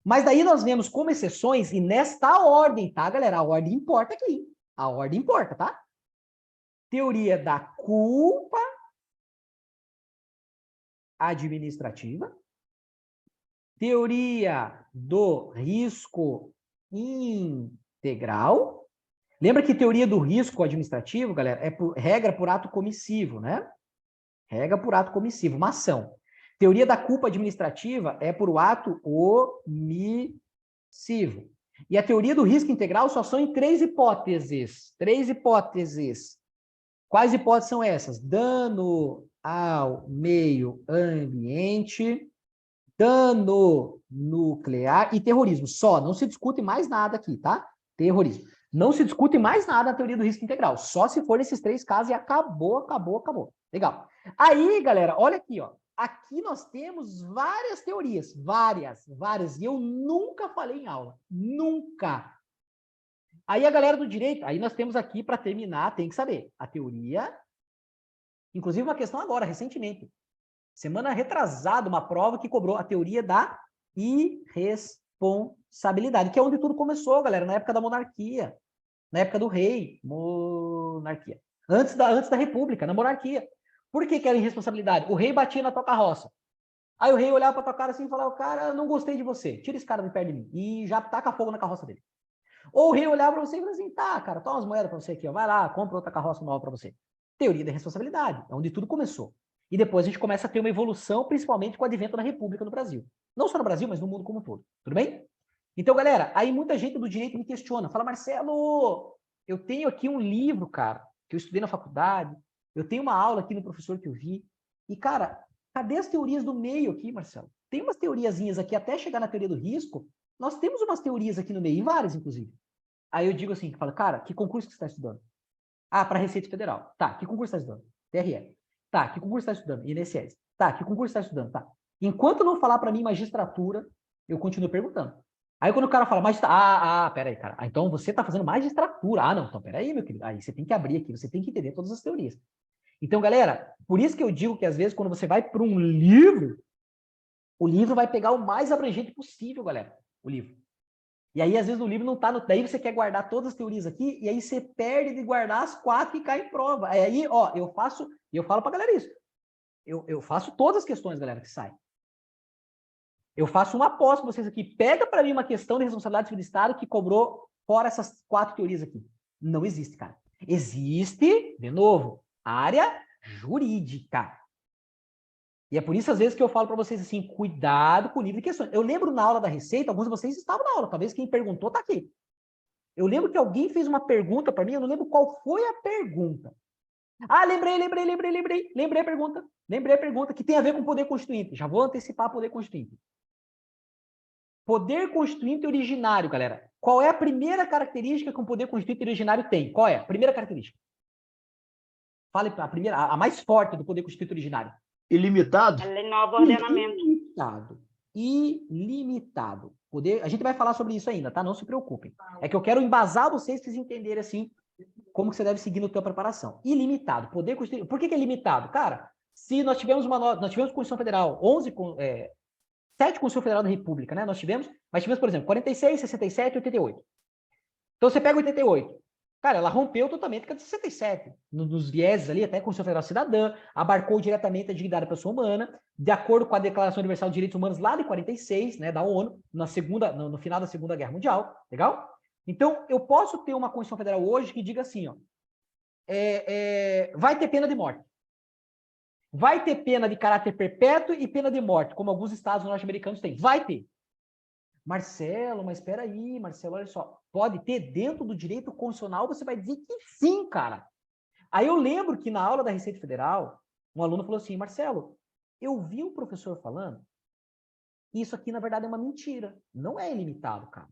Mas daí nós vemos como exceções, e nesta ordem, tá, galera? A ordem importa aqui. A ordem importa, tá? Teoria da culpa administrativa. Teoria do risco integral. Lembra que teoria do risco administrativo, galera, é regra por ato comissivo, né? Regra por ato comissivo, uma ação. Teoria da culpa administrativa é por ato omissivo. E a teoria do risco integral só são em 3 hipóteses. 3 hipóteses. Quais hipóteses são essas? Dano ao meio ambiente, dano nuclear e terrorismo. Só, não se discute mais nada aqui, tá? Terrorismo. Não se discute mais nada na teoria do risco integral. Só se for nesses 3 casos e acabou, acabou, acabou. Legal. Aí, galera, olha aqui, ó. Aqui nós temos várias teorias. Várias. E eu nunca falei em aula. Nunca. Aí a galera do direito, aí nós temos aqui, para terminar, tem que saber. A teoria, inclusive uma questão agora, recentemente. Semana retrasada, uma prova que cobrou a teoria da irresponsabilidade, que é onde tudo começou, galera, na época da monarquia, na época do rei, monarquia. Antes da república, na monarquia. Por que era irresponsabilidade? O rei batia na tua carroça. Aí o rei olhava pra tua cara assim e falava, cara, não gostei de você, tira esse cara de perto de mim. E já taca fogo na carroça dele. Ou o rei olhava pra você e falava assim, tá, cara, toma umas moedas pra você aqui, ó, vai lá, compra outra carroça nova pra você. Teoria da responsabilidade, é onde tudo começou. E depois a gente começa a ter uma evolução, principalmente com o advento da República no Brasil. Não só no Brasil, mas no mundo como um todo. Tudo bem? Então, galera, aí muita gente do direito me questiona. Fala, Marcelo, eu tenho aqui um livro, cara, que eu estudei na faculdade. Eu tenho uma aula aqui no professor que eu vi. E, cara, cadê as teorias do meio aqui, Marcelo? Tem umas teoriazinhas aqui, até chegar na teoria do risco. Nós temos umas teorias aqui no meio, e várias, inclusive. Aí eu digo assim, fala, cara, que concurso que você está estudando? Ah, para Receita Federal. Tá, que concurso você está estudando? TRE. Tá, que concurso você está estudando? INSS. Tá, que concurso você está estudando? Tá. Enquanto não falar para mim magistratura, eu continuo perguntando. Aí quando o cara fala magistratura, peraí, cara. Ah, então você está fazendo magistratura. Ah, não, então peraí, meu querido. Aí você tem que abrir aqui, você tem que entender todas as teorias. Então, galera, por isso que eu digo que às vezes quando você vai para um livro, o livro vai pegar o mais abrangente possível, galera. O livro. E aí, às vezes, o livro não está no... Daí você quer guardar todas as teorias aqui, e aí você perde de guardar as 4 que caem em prova. Aí, ó, eu falo pra galera isso. Eu faço todas as questões, galera, que saem. Eu faço uma aposta com vocês aqui. Pega para mim uma questão de responsabilidade civil do Estado que cobrou fora essas 4 teorias aqui. Não existe, cara. Existe, de novo, área jurídica. E é por isso, às vezes, que eu falo para vocês assim, cuidado com o nível de questões. Eu lembro na aula da Receita, alguns de vocês estavam na aula, talvez quem perguntou está aqui. Eu lembro que alguém fez uma pergunta para mim, eu não lembro qual foi a pergunta. Ah, lembrei a pergunta. Lembrei a pergunta, que tem a ver com poder constituinte. Já vou antecipar poder constituinte. Poder constituinte originário, galera. Qual é a primeira característica que um poder constituinte originário tem? Qual é a primeira característica? Fale a primeira, a mais forte do poder constituinte originário. Ilimitado? Ela inova o ordenamento. Ilimitado. Poder, a gente vai falar sobre isso ainda, tá? Não se preocupem. É que eu quero embasar vocês para vocês entenderem, assim, como que você deve seguir na tua preparação. Ilimitado. Poder constituinte. Por que é limitado? Cara, se nós tivemos nós tivemos Constituição Federal, 7 Constituição Federal da República, né? Nós tivemos, mas tivemos, por exemplo, 46, 67 e 88. Então, você pega 88. Cara, ela rompeu totalmente com a de 67, nos vieses ali, até a Constituição Federal Cidadã, abarcou diretamente a dignidade da pessoa humana, de acordo com a Declaração Universal de Direitos Humanos lá de 46, né, da ONU, no final da Segunda Guerra Mundial, legal? Então, eu posso ter uma Constituição Federal hoje que diga assim, ó, vai ter pena de morte. Vai ter pena de caráter perpétuo e pena de morte, como alguns estados norte-americanos têm. Vai ter. Marcelo, mas espera aí, Marcelo, olha só. Pode ter dentro do direito constitucional, você vai dizer que sim, cara. Aí eu lembro que na aula da Receita Federal, um aluno falou assim, Marcelo, eu vi o professor falando, isso aqui na verdade é uma mentira. Não é ilimitado, cara.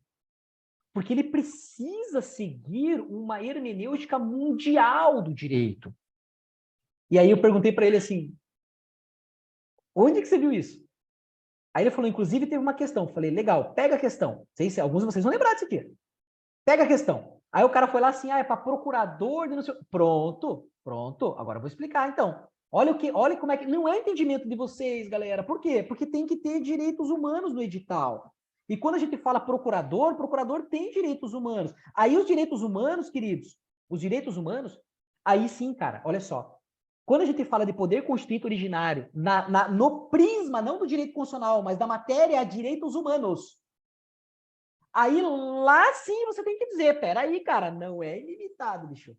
Porque ele precisa seguir uma hermenêutica mundial do direito. E aí eu perguntei para ele assim, onde que você viu isso? Aí ele falou, inclusive, teve uma questão. Falei, legal, pega a questão. Não sei se alguns de vocês vão lembrar disso aqui. Pega a questão. Aí o cara foi lá assim, é para procurador de não sei... Pronto. Agora eu vou explicar, então. Olha como é que... Não é entendimento de vocês, galera. Por quê? Porque tem que ter direitos humanos no edital. E quando a gente fala procurador tem direitos humanos. Aí os direitos humanos, queridos, aí sim, cara, olha só. Quando a gente fala de poder constituinte originário, no prisma, não do direito constitucional, mas da matéria direitos humanos, aí lá sim você tem que dizer, peraí, cara, não é ilimitado, bicho.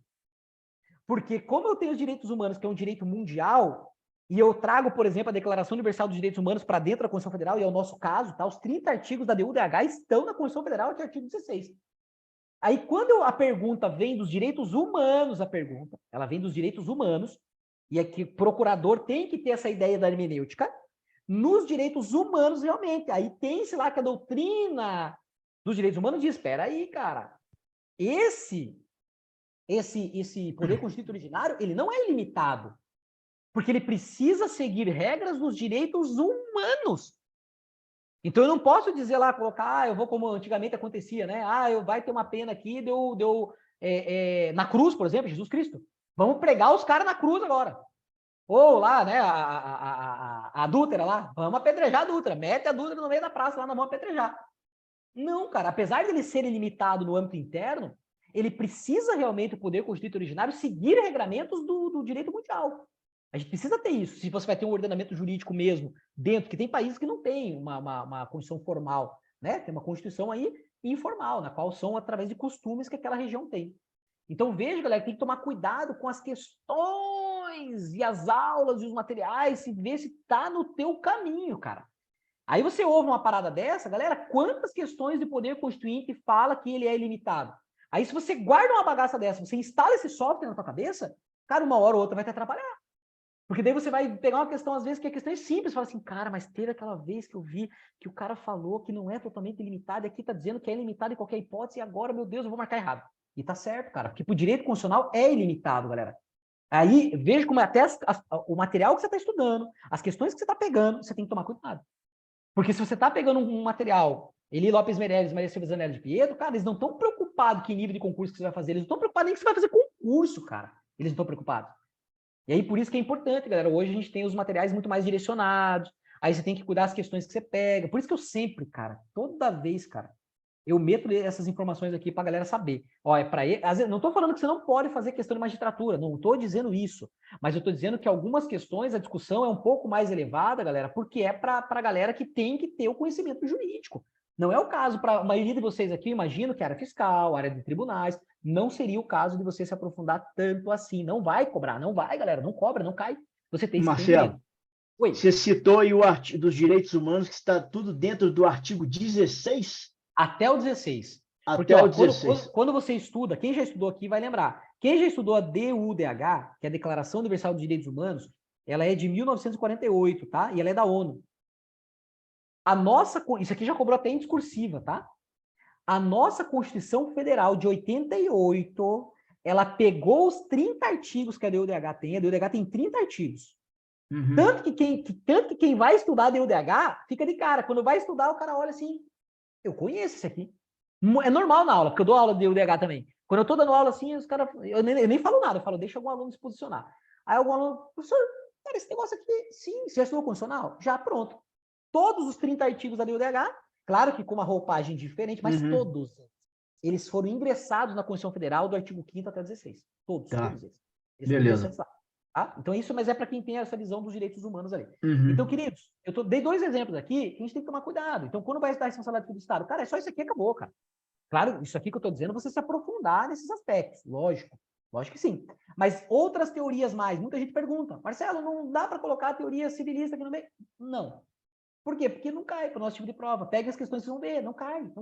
Porque como eu tenho os direitos humanos, que é um direito mundial, e eu trago, por exemplo, a Declaração Universal dos Direitos Humanos para dentro da Constituição Federal, e é o nosso caso, tá? Os 30 artigos da DUDH estão na Constituição Federal, que é o artigo 16. Aí, quando a pergunta vem dos direitos humanos, ela vem dos direitos humanos, e aqui o procurador tem que ter essa ideia da hermenêutica, nos direitos humanos, realmente. Aí tem-se lá que a doutrina dos direitos humanos diz, espera aí, cara, esse poder constituinte originário, ele não é ilimitado, porque ele precisa seguir regras dos direitos humanos. Então eu não posso dizer lá, colocar, eu vou como antigamente acontecia, né? Vai ter uma pena aqui, na cruz, por exemplo, Jesus Cristo. Vamos pregar os caras na cruz agora. Ou lá, né, a adúltera lá, vamos apedrejar a adúltera, mete a adúltera no meio da praça lá, nós vamos apedrejar. Não, cara, apesar de ele ser ilimitado no âmbito interno, ele precisa realmente, o poder constituinte originário, seguir regramentos do direito mundial. A gente precisa ter isso, se você vai ter um ordenamento jurídico mesmo dentro, que tem países que não têm uma Constituição formal, né? Tem uma Constituição aí informal, na qual são através de costumes que aquela região tem. Então, veja, galera, tem que tomar cuidado com as questões e as aulas e os materiais, se ver se tá no teu caminho, cara. Aí você ouve uma parada dessa, galera, quantas questões de poder constituinte fala que ele é ilimitado? Aí, se você guarda uma bagaça dessa, você instala esse software na tua cabeça, cara, uma hora ou outra vai te atrapalhar. Porque daí você vai pegar uma questão, às vezes, que a questão é simples, fala assim, cara, mas teve aquela vez que eu vi que o cara falou que não é totalmente ilimitado, e aqui tá dizendo que é ilimitado em qualquer hipótese, e agora, meu Deus, eu vou marcar errado. E tá certo, cara, porque o direito constitucional é ilimitado, galera. Aí, veja como até o material que você está estudando, as questões que você está pegando, você tem que tomar cuidado. Porque se você está pegando um material, Eli Lopes Meirelles, Maria Silva Zanelli de Pietro, cara, eles não estão preocupados que nível de concurso que você vai fazer, eles não estão preocupados nem que você vai fazer concurso, cara. Eles não estão preocupados. E aí, por isso que é importante, galera, hoje a gente tem os materiais muito mais direcionados, aí você tem que cuidar das questões que você pega. Por isso que eu sempre, cara, toda vez, cara, eu meto essas informações aqui pra galera saber. Ó, é para ele. Não tô falando que você não pode fazer questão de magistratura, não tô dizendo isso. Mas eu tô dizendo que algumas questões, a discussão é um pouco mais elevada, galera, porque é pra galera que tem que ter o conhecimento jurídico. Não é o caso para a maioria de vocês aqui, eu imagino que área fiscal, área de tribunais, não seria o caso de você se aprofundar tanto assim. Não vai cobrar, não vai, galera, não cobra, não cai. Você tem Marcelo, Oi. Você citou aí o artigo dos direitos humanos, que está tudo dentro do artigo 16? Até o 16. Até porque, o 16. Quando você estuda, quem já estudou aqui vai lembrar. Quem já estudou a DUDH, que é a Declaração Universal dos Direitos Humanos, ela é de 1948, tá? E ela é da ONU. Isso aqui já cobrou até em discursiva, tá? A nossa Constituição Federal de 88, ela pegou os 30 artigos que a DUDH tem. A DUDH tem 30 artigos. Uhum. Tanto que quem vai estudar a DUDH fica de cara. Quando vai estudar, o cara olha assim, eu conheço esse aqui. É normal na aula, porque eu dou aula de UDH também. Quando eu tô dando aula assim, os caras... Eu nem falo nada, eu falo, deixa algum aluno se posicionar. Aí algum aluno, professor, cara, esse negócio aqui, sim, você já estudou constitucional? Já, pronto. Todos os 30 artigos da DUDH, claro que com uma roupagem diferente, mas todos eles foram ingressados na Constituição Federal do artigo 5º até 16. Todos eles. Beleza. Tá? Então isso, mas é para quem tem essa visão dos direitos humanos ali. Então, queridos, dei 2 exemplos aqui que a gente tem que tomar cuidado. Então, quando vai estar a responsabilidade do Estado, cara, é só isso aqui, acabou, cara. Claro, isso aqui que eu estou dizendo, você se aprofundar nesses aspectos, lógico que sim. Mas outras teorias mais, muita gente pergunta, Marcelo, não dá para colocar a teoria civilista aqui no meio? Não. Por quê? Porque não cai para o nosso tipo de prova. Pega as questões que vocês vão ver, não cai.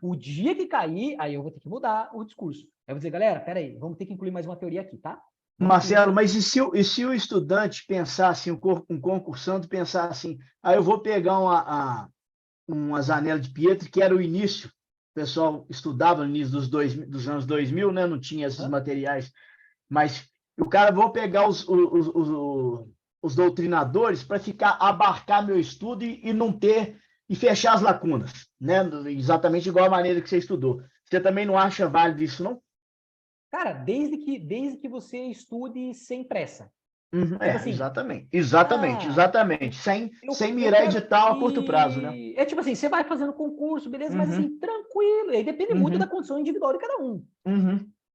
O dia que cair, aí eu vou ter que mudar o discurso. Aí eu vou dizer, galera, peraí, vamos ter que incluir mais uma teoria aqui, tá? Marcelo, mas e se o estudante pensar assim, um concursante pensar assim, eu vou pegar uma Zanelli de Pietro, que era o início, o pessoal estudava no início dos anos 2000, né? Não tinha esses materiais, mas o cara, vou pegar os doutrinadores para abarcar meu estudo e não ter, e fechar as lacunas, né? Exatamente igual a maneira que você estudou. Você também não acha válido isso, não? Cara, desde que você estude sem pressa. Assim, exatamente. Sem mirar edital a curto prazo, né? É tipo assim, você vai fazendo concurso, beleza, mas assim, tranquilo. E aí depende muito da condição individual de cada um.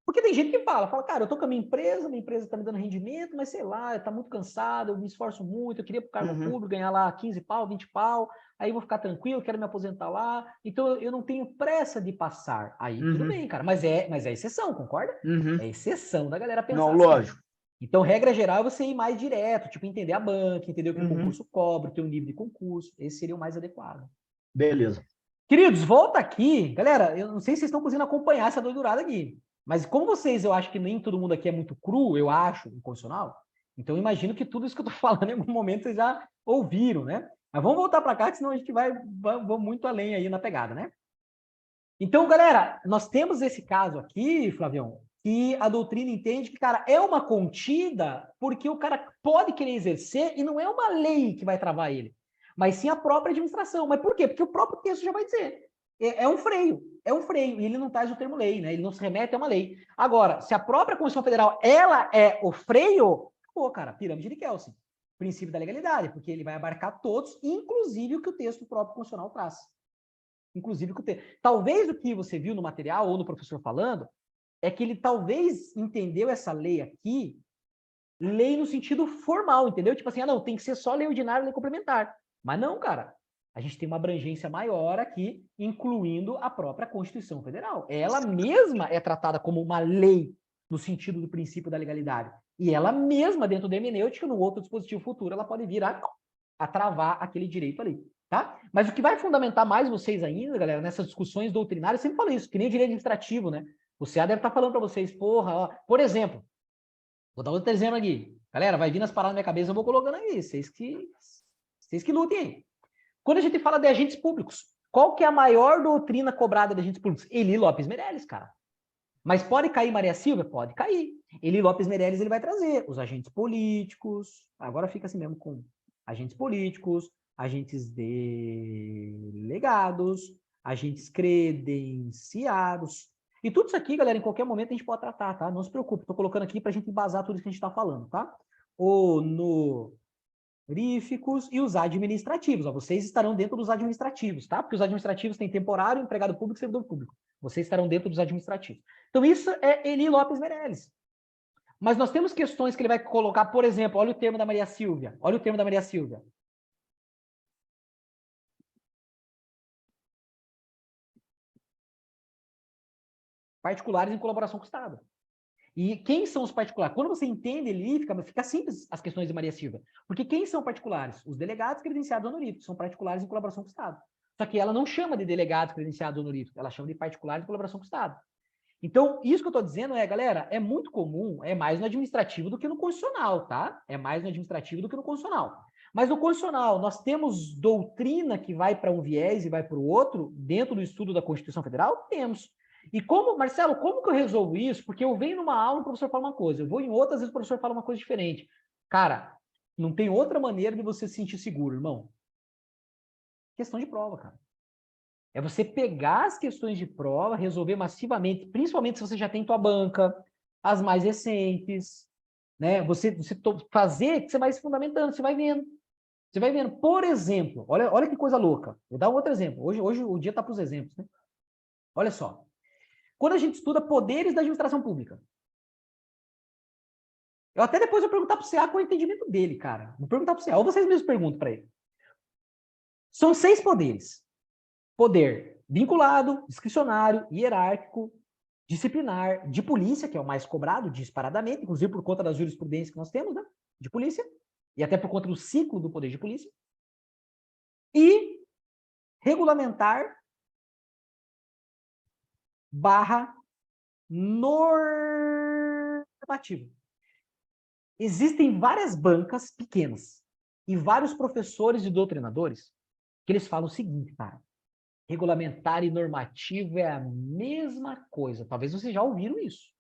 Porque tem gente que fala, cara, eu tô com a minha empresa tá me dando rendimento, mas sei lá, tá muito cansado, eu me esforço muito, eu queria pro cargo público ganhar lá 15 pau, 20 pau, aí eu vou ficar tranquilo, quero me aposentar lá, então eu não tenho pressa de passar. Aí tudo bem, cara, mas é exceção, concorda? É exceção da galera pensar não, lógico. Então, regra geral, é você ir mais direto, tipo, entender a banca, entender o que o concurso cobra, ter um nível de concurso. Esse seria o mais adequado. Beleza. Queridos, volta aqui. Galera, eu não sei se vocês estão conseguindo acompanhar essa doidurada aqui. Mas como vocês, eu acho que nem todo mundo aqui é muito cru, eu acho, em constitucional, então eu imagino que tudo isso que eu tô falando em algum momento vocês já ouviram, né? Mas vamos voltar para cá, que senão a gente vai muito além aí na pegada, né? Então, galera, nós temos esse caso aqui, Flavião, que a doutrina entende que, cara, é uma contida porque o cara pode querer exercer e não é uma lei que vai travar ele, mas sim a própria administração. Mas por quê? Porque o próprio texto já vai dizer. É um freio, e ele não traz o termo lei, né? Ele não se remete a uma lei. Agora, se a própria Constituição Federal, ela é o freio, pô, cara, pirâmide de Kelsen. Princípio da legalidade, porque ele vai abarcar todos, inclusive o que o texto próprio constitucional traz. Inclusive, talvez o que você viu no material ou no professor falando é que ele talvez entendeu essa lei aqui, lei no sentido formal, entendeu? Tipo assim, não, tem que ser só lei ordinária e lei complementar. Mas não, cara. A gente tem uma abrangência maior aqui, incluindo a própria Constituição Federal. Ela mesma é tratada como uma lei no sentido do princípio da legalidade. E ela mesma, dentro da hermenêutica, no outro dispositivo futuro, ela pode vir a travar aquele direito ali. Tá? Mas o que vai fundamentar mais vocês ainda, galera, nessas discussões doutrinárias, eu sempre falo isso, que nem o direito administrativo, né? O CA deve estar falando para vocês, porra, ó, por exemplo, vou dar outro exemplo aqui. Galera, vai vir nas paradas na minha cabeça, eu vou colocando aí, vocês que lutem aí. Quando a gente fala de agentes públicos, qual que é a maior doutrina cobrada de agentes públicos? Eli Lopes Meirelles, cara. Mas pode cair Maria Silva? Pode cair. Eli Lopes Meirelles, ele vai trazer os agentes políticos, agora fica assim mesmo com agentes políticos, agentes delegados, agentes credenciados. E tudo isso aqui, galera, em qualquer momento a gente pode tratar, tá? Não se preocupe, estou colocando aqui para a gente embasar tudo isso que a gente está falando, tá? Honoríficos e os administrativos. Ó, vocês estarão dentro dos administrativos, tá? Porque os administrativos têm temporário, empregado público e servidor público. Vocês estarão dentro dos administrativos. Então, isso é Eli Lopes Meirelles. Mas nós temos questões que ele vai colocar, por exemplo, olha o termo da Maria Silvia. Olha o termo da Maria Silvia. Particulares em colaboração com o Estado. E quem são os particulares? Quando você entende ali, fica simples as questões de Maria Silva. Porque quem são particulares? Os delegados credenciados honoríficos, são particulares em colaboração com o Estado. Só que ela não chama de delegados credenciados honoríficos, ela chama de particulares em colaboração com o Estado. Então, isso que eu estou dizendo galera, é muito comum, é mais no administrativo do que no constitucional, tá? É mais no administrativo do que no constitucional. Mas no constitucional, nós temos doutrina que vai para um viés e vai para o outro, dentro do estudo da Constituição Federal? Temos. E como, Marcelo, como que eu resolvo isso? Porque eu venho numa aula e o professor fala uma coisa, eu vou em outra, às vezes o professor fala uma coisa diferente. Cara, não tem outra maneira de você se sentir seguro, irmão. Questão de prova, cara. É você pegar as questões de prova, resolver massivamente, principalmente se você já tem tua banca, as mais recentes, né? Você fazer que você vai se fundamentando, você vai vendo. Você vai vendo. Por exemplo, olha que coisa louca. Vou dar um outro exemplo. Hoje o dia tá para os exemplos, né? Olha só. Quando a gente estuda poderes da administração pública, eu até depois vou perguntar para o CA qual é o entendimento dele, cara. Vou perguntar para o CA, ou vocês mesmos perguntam para ele. São 6 poderes. Poder vinculado, discricionário, hierárquico, disciplinar, de polícia, que é o mais cobrado disparadamente, inclusive por conta das jurisprudências que nós temos, né? De polícia, e até por conta do ciclo do poder de polícia. E regulamentar / normativo. Existem várias bancas pequenas e vários professores e doutrinadores que eles falam o seguinte, cara. Regulamentar e normativo é a mesma coisa. Talvez vocês já ouviram isso.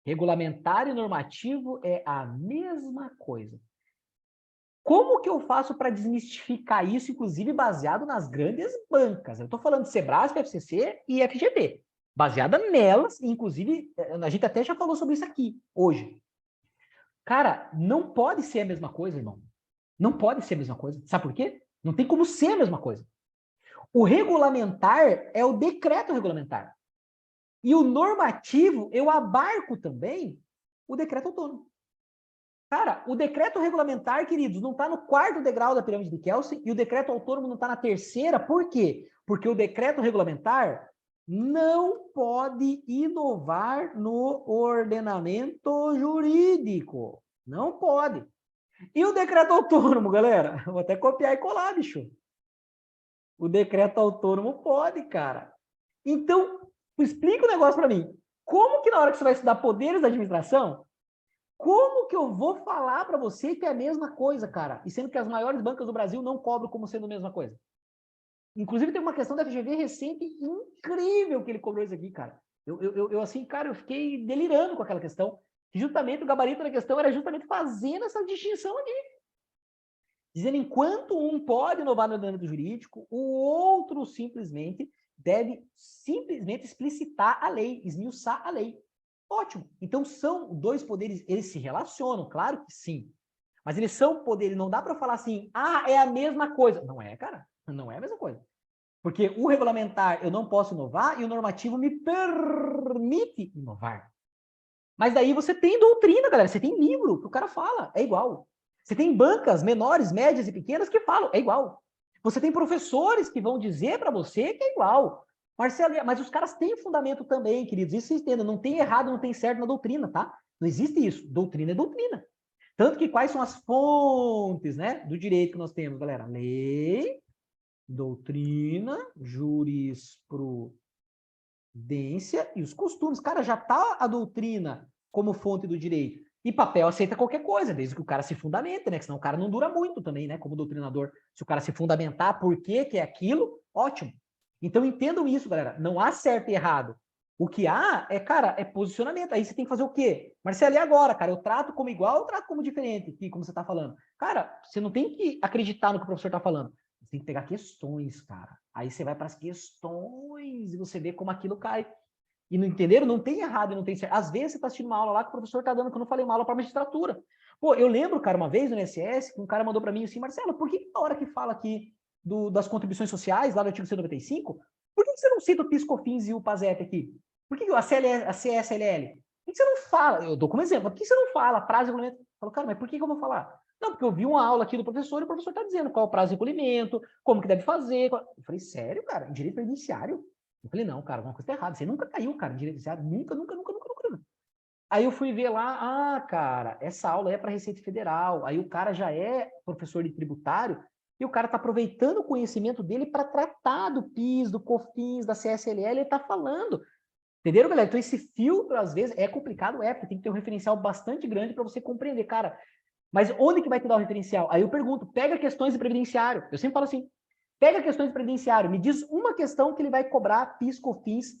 Regulamentar e normativo é a mesma coisa. Como que eu faço para desmistificar isso, inclusive baseado nas grandes bancas? Eu estou falando de Sebrasp, FCC e FGV. Baseada nelas, inclusive, a gente até já falou sobre isso aqui, hoje. Cara, não pode ser a mesma coisa, irmão. Não pode ser a mesma coisa. Sabe por quê? Não tem como ser a mesma coisa. O regulamentar é o decreto regulamentar. E o normativo, eu abarco também o decreto autônomo. Cara, o decreto regulamentar, queridos, não está no 4º degrau da pirâmide de Kelsen e o decreto autônomo não está na 3ª. Por quê? Porque o decreto regulamentar, não pode inovar no ordenamento jurídico. Não pode. E o decreto autônomo, galera? Vou até copiar e colar, bicho. O decreto autônomo pode, cara. Então, explica o negócio para mim. Como que na hora que você vai estudar poderes da administração, como que eu vou falar para você que é a mesma coisa, cara? E sendo que as maiores bancas do Brasil não cobram como sendo a mesma coisa. Inclusive, tem uma questão da FGV recente incrível que ele cobrou isso aqui, cara. Eu assim, cara, eu fiquei delirando com aquela questão. Que justamente o gabarito da questão era justamente fazendo essa distinção aqui. Dizendo, enquanto um pode inovar no ordenamento jurídico, o outro simplesmente deve simplesmente explicitar a lei, esmiuçar a lei. Ótimo. Então, são dois poderes, eles se relacionam, claro que sim. Mas eles são poderes, não dá para falar assim, é a mesma coisa. Não é, cara. Não é a mesma coisa. Porque o regulamentar eu não posso inovar e o normativo me permite inovar. Mas daí você tem doutrina, galera. Você tem livro que o cara fala, é igual. Você tem bancas menores, médias e pequenas que falam, é igual. Você tem professores que vão dizer para você que é igual. Marcelo, mas os caras têm fundamento também, queridos. Isso vocês entendam. Não tem errado, não tem certo na doutrina, tá? Não existe isso. Doutrina é doutrina. Tanto que quais são as fontes, né, do direito que nós temos, galera? Lei, doutrina, jurisprudência e os costumes. Cara, já tá a doutrina como fonte do direito. E papel aceita qualquer coisa, desde que o cara se fundamente, né? Que senão o cara não dura muito também, né? Como doutrinador. Se o cara se fundamentar por que é aquilo, ótimo. Então entendam isso, galera. Não há certo e errado. O que há é, cara, é posicionamento. Aí você tem que fazer o quê? Marcelo, e agora, cara? Eu trato como igual ou trato como diferente? Aqui, como você tá falando? Cara, você não tem que acreditar no que o professor tá falando. Você tem que pegar questões, cara. Aí você vai para as questões e você vê como aquilo cai. E não entenderam? Não tem errado e não tem certo. Às vezes você está assistindo uma aula lá que o professor está dando, que eu não falei, uma aula para magistratura. Pô, eu lembro, cara, uma vez no INSS, que um cara mandou para mim assim, Marcelo, por que na hora que fala aqui das contribuições sociais, lá do artigo 195, por que você não cita o PIS/COFINS e o PASEP aqui? Por que a CSLL? Por que você não fala? Eu dou como exemplo, por que você não fala prazo de recolhimento? Eu falo, cara, mas por que eu vou falar? Não, porque eu vi uma aula aqui do professor e o professor está dizendo qual é o prazo de recolhimento, como que deve fazer. Eu falei, sério, cara? Em direito previdenciário? Eu falei, não, cara, alguma coisa tá errada. Você nunca caiu, cara, em direito previdenciário. Nunca. Aí eu fui ver lá, cara, essa aula é para Receita Federal. Aí o cara já é professor de tributário e o cara tá aproveitando o conhecimento dele para tratar do PIS, do COFINS, da CSLL, ele tá falando. Entenderam, galera? Então esse filtro, às vezes, é complicado, porque tem que ter um referencial bastante grande para você compreender, cara. Mas onde que vai te dar o referencial? Aí eu pergunto, pega questões de previdenciário. Eu sempre falo assim, pega questões de previdenciário, me diz uma questão que ele vai cobrar PIS, COFINS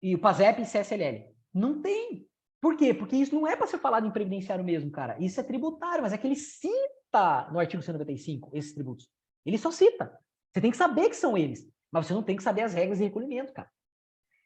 e o PASEP e CSLL. Não tem. Por quê? Porque isso não é para ser falado em previdenciário mesmo, cara. Isso é tributário, mas é que ele cita no artigo 195 esses tributos. Ele só cita. Você tem que saber que são eles, mas você não tem que saber as regras de recolhimento, cara.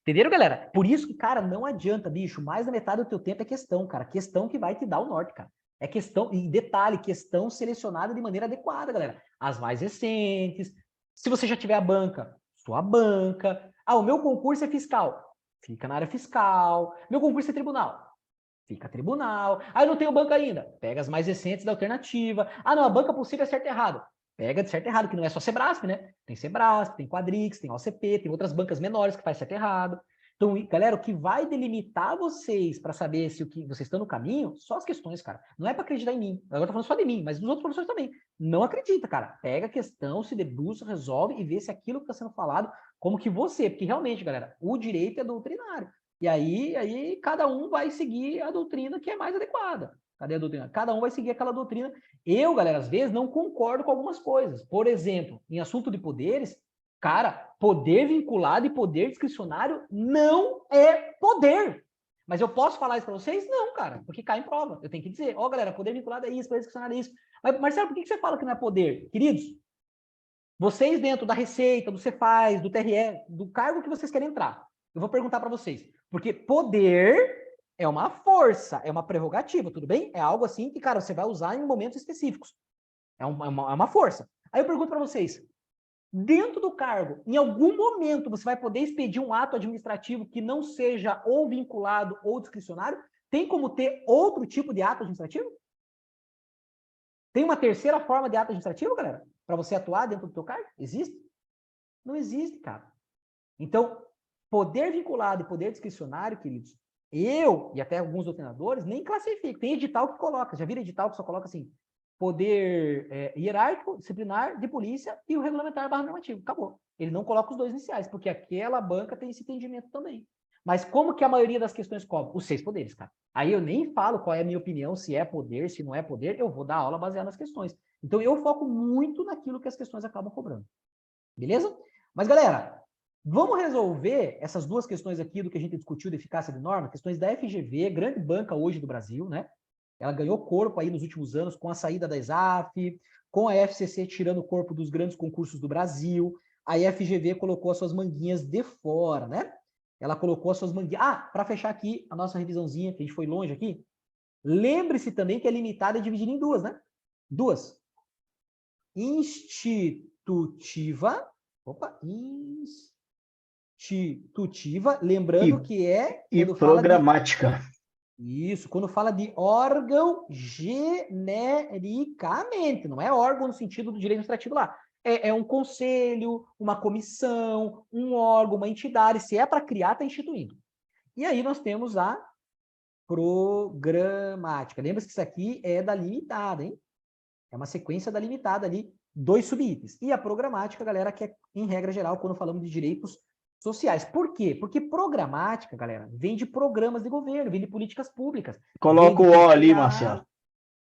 Entenderam, galera? Por isso que, cara, não adianta, bicho. Mais da metade do teu tempo é questão, cara. Questão que vai te dar o norte, cara. É questão, e detalhe, questão selecionada de maneira adequada, galera. As mais recentes. Se você já tiver a banca, sua banca. O meu concurso é fiscal. Fica na área fiscal. Meu concurso é tribunal. Fica tribunal. Eu não tenho banca ainda. Pega as mais recentes da alternativa. Não, a banca possível é certo e errado. Pega de certo e errado, que não é só Sebrasp, né? Tem Sebrasp, tem Quadrix, tem OCP, tem outras bancas menores que faz certo e errado. Então, galera, o que vai delimitar vocês para saber se o que vocês estão no caminho, só as questões, cara. Não é para acreditar em mim. Agora eu tô falando só de mim, mas dos outros professores também. Não acredita, cara. Pega a questão, se debruça, resolve e vê se aquilo que está sendo falado, como que você, porque realmente, galera, o direito é doutrinário. E aí cada um vai seguir a doutrina que é mais adequada. Cadê a doutrina? Cada um vai seguir aquela doutrina. Eu, galera, às vezes não concordo com algumas coisas. Por exemplo, em assunto de poderes, cara, poder vinculado e poder discricionário não é poder. Mas eu posso falar isso para vocês? Não, cara, porque cai em prova. Eu tenho que dizer, galera, poder vinculado é isso, poder discricionário é isso. Mas, Marcelo, por que você fala que não é poder? Queridos, vocês dentro da Receita, do Cefaz, do TRE, do cargo que vocês querem entrar, eu vou perguntar para vocês. Porque poder é uma força, é uma prerrogativa, tudo bem? É algo assim que, cara, você vai usar em momentos específicos. É uma força. Aí eu pergunto para vocês, dentro do cargo, em algum momento você vai poder expedir um ato administrativo que não seja ou vinculado ou discricionário? Tem como ter outro tipo de ato administrativo? Tem uma terceira forma de ato administrativo, galera? Para você atuar dentro do teu cargo? Existe? Não existe, cara. Então, poder vinculado e poder discricionário, queridos, eu e até alguns doutrinadores nem classifico. Tem edital que coloca, já viram edital que só coloca assim, poder hierárquico, disciplinar, de polícia e o regulamentar barra normativo. Acabou. Ele não coloca os dois iniciais, porque aquela banca tem esse entendimento também. Mas como que a maioria das questões cobre? Os 6 poderes, cara. Aí eu nem falo qual é a minha opinião, se é poder, se não é poder, eu vou dar aula baseada nas questões. Então eu foco muito naquilo que as questões acabam cobrando. Beleza? Mas, galera, vamos resolver essas duas questões aqui do que a gente discutiu de eficácia de norma, questões da FGV, grande banca hoje do Brasil, né? Ela ganhou corpo aí nos últimos anos com a saída da ESAF, com a FCC tirando o corpo dos grandes concursos do Brasil, a FGV colocou as suas manguinhas de fora, né? Ela colocou as suas manguinhas. Ah, para fechar aqui a nossa revisãozinha, que a gente foi longe aqui, lembre-se também que a limitada é dividida em duas, né? Duas. Institutiva, lembrando que é... E programática. Isso, quando fala de órgão genericamente, não é órgão no sentido do direito administrativo lá. É um conselho, uma comissão, um órgão, uma entidade. Se é para criar, está instituindo. E aí nós temos a programática. Lembra-se que isso aqui é da limitada, hein? É uma sequência da limitada ali, 2 subitens. E a programática, galera, que é, em regra geral, quando falamos de direitos sociais. Por quê? Porque programática, galera, vem de programas de governo, vem de políticas públicas. Coloca o O ali, Marcelo.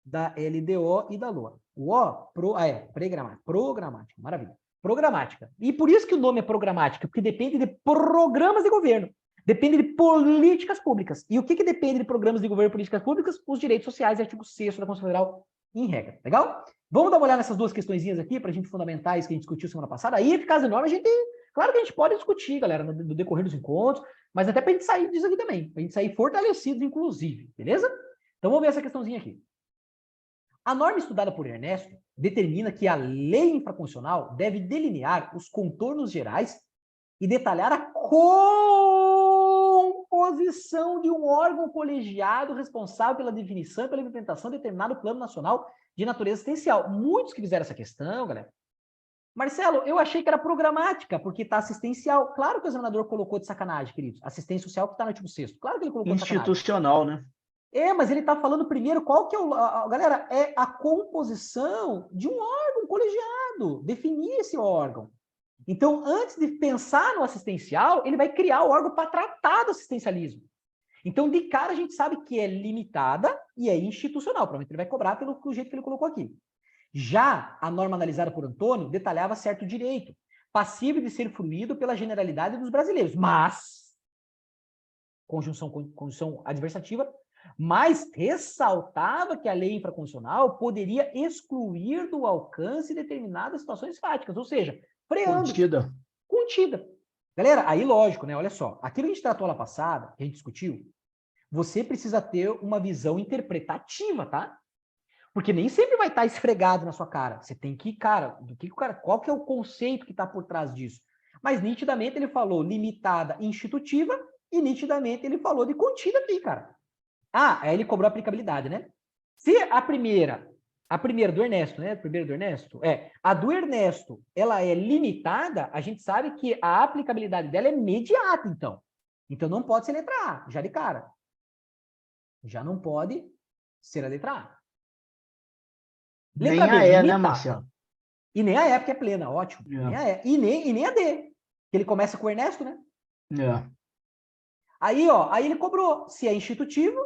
Da LDO e da LOA. O O, programática, maravilha. Programática. E por isso que o nome é programática, porque depende de programas de governo, depende de políticas públicas. E o que depende de programas de governo e políticas públicas? Os direitos sociais, artigo 6º da Constituição Federal, em regra. Legal? Vamos dar uma olhada nessas duas questõezinhas aqui, para a gente fundamentar isso que a gente discutiu semana passada. Aí, eficácia de norma, claro que a gente pode discutir, galera, no decorrer dos encontros, mas até para a gente sair disso aqui também, para a gente sair fortalecidos, inclusive, beleza? Então, vamos ver essa questãozinha aqui. A norma estudada por Ernesto determina que a lei infraconstitucional deve delinear os contornos gerais e detalhar a composição de um órgão colegiado responsável pela definição e pela implementação de determinado plano nacional de natureza assistencial. Muitos que fizeram essa questão, galera. Marcelo, eu achei que era programática, porque está assistencial. Claro que o examinador colocou de sacanagem, queridos. Assistência social que está no artigo 6º. Claro que ele colocou de sacanagem. Institucional, né? Mas ele está falando primeiro qual que é o... galera, é a composição de um órgão colegiado. Definir esse órgão. Então, antes de pensar no assistencial, ele vai criar o órgão para tratar do assistencialismo. Então, de cara, a gente sabe que é limitada e é institucional. Provavelmente ele vai cobrar pelo jeito que ele colocou aqui. Já a norma analisada por Antônio detalhava certo direito, passível de ser fruído pela generalidade dos brasileiros, mas, conjunção adversativa, mas ressaltava que a lei infraconstitucional poderia excluir do alcance determinadas situações fáticas, ou seja, freando. Contida. Galera, aí lógico, né? Olha só, aquilo que a gente tratou lá passada, que a gente discutiu, você precisa ter uma visão interpretativa, tá? Porque nem sempre vai estar esfregado na sua cara. Você tem que, cara, qual que é o conceito que está por trás disso? Mas nitidamente ele falou limitada institutiva e nitidamente ele falou de contida aqui, cara. Aí ele cobrou a aplicabilidade, né? Se a primeira do Ernesto, né? A do Ernesto, ela é limitada, a gente sabe que a aplicabilidade dela é imediata, então. Então não pode ser letra A, já de cara. Já não pode ser a letra A. Letra nem B, a E, né, Marcelo? E nem a E, porque é plena, ótimo. Nem a E. E nem a D, que ele começa com o Ernesto, né? Aí ele cobrou se é institutivo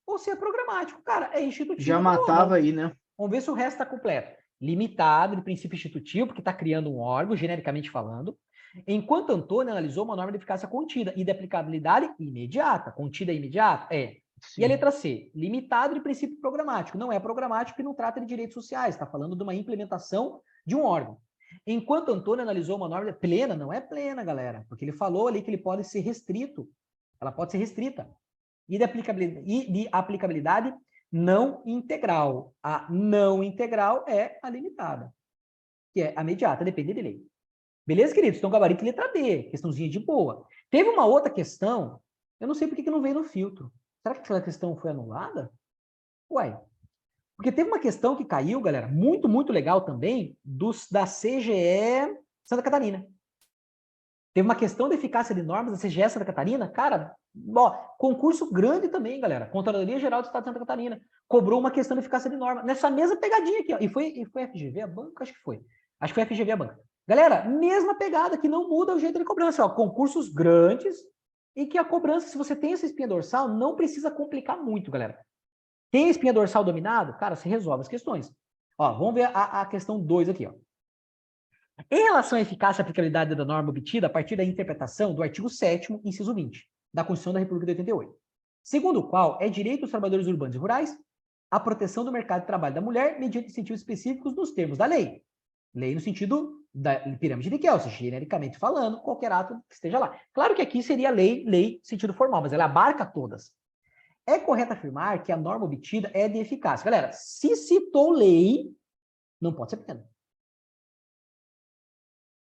ou se é programático. Cara, é institutivo. Já matava aí, né? Vamos ver se o resto está completo. Limitado, de princípio institutivo, porque está criando um órgão, genericamente falando. Enquanto Antônio analisou uma norma de eficácia contida e de aplicabilidade imediata. Contida e imediata? É. Sim. E a letra C? Limitado de princípio programático. Não é programático e não trata de direitos sociais. Está falando de uma implementação de um órgão. Enquanto Antônio analisou uma norma plena, não é plena, galera. Porque ele falou ali que ele pode ser restrito. Ela pode ser restrita. E de aplicabilidade não integral. A não integral é a limitada, que é a imediata, depende de lei. Beleza, queridos? Então, gabarito letra B, questãozinha de boa. Teve uma outra questão, eu não sei por que não veio no filtro. Será que aquela questão foi anulada? Ué, porque teve uma questão que caiu, galera, muito, muito legal também, da CGE Santa Catarina. Teve uma questão de eficácia de normas da CGE Santa Catarina, cara, ó, concurso grande também, galera. Controladoria Geral do Estado de Santa Catarina cobrou uma questão de eficácia de norma nessa mesma pegadinha aqui, ó. E foi a FGV a banca? Acho que foi. Acho que foi a FGV a banca. Galera, mesma pegada, que não muda o jeito de cobrança, ó. Concursos grandes e que a cobrança, se você tem essa espinha dorsal, não precisa complicar muito, galera. Tem a espinha dorsal dominado? Cara, você resolve as questões. Ó, vamos ver a questão 2 aqui, ó. Em relação à eficácia e aplicabilidade da norma obtida a partir da interpretação do artigo 7º, inciso 20, da Constituição da República de 88, segundo o qual é direito dos trabalhadores urbanos e rurais a proteção do mercado de trabalho da mulher mediante incentivos específicos nos termos da lei. Lei no sentido da pirâmide de Kelsen, genericamente falando, qualquer ato que esteja lá. Claro que aqui seria lei sentido formal, mas ela abarca todas. É correto afirmar que a norma obtida é de eficácia. Galera, se citou lei, não pode ser pena.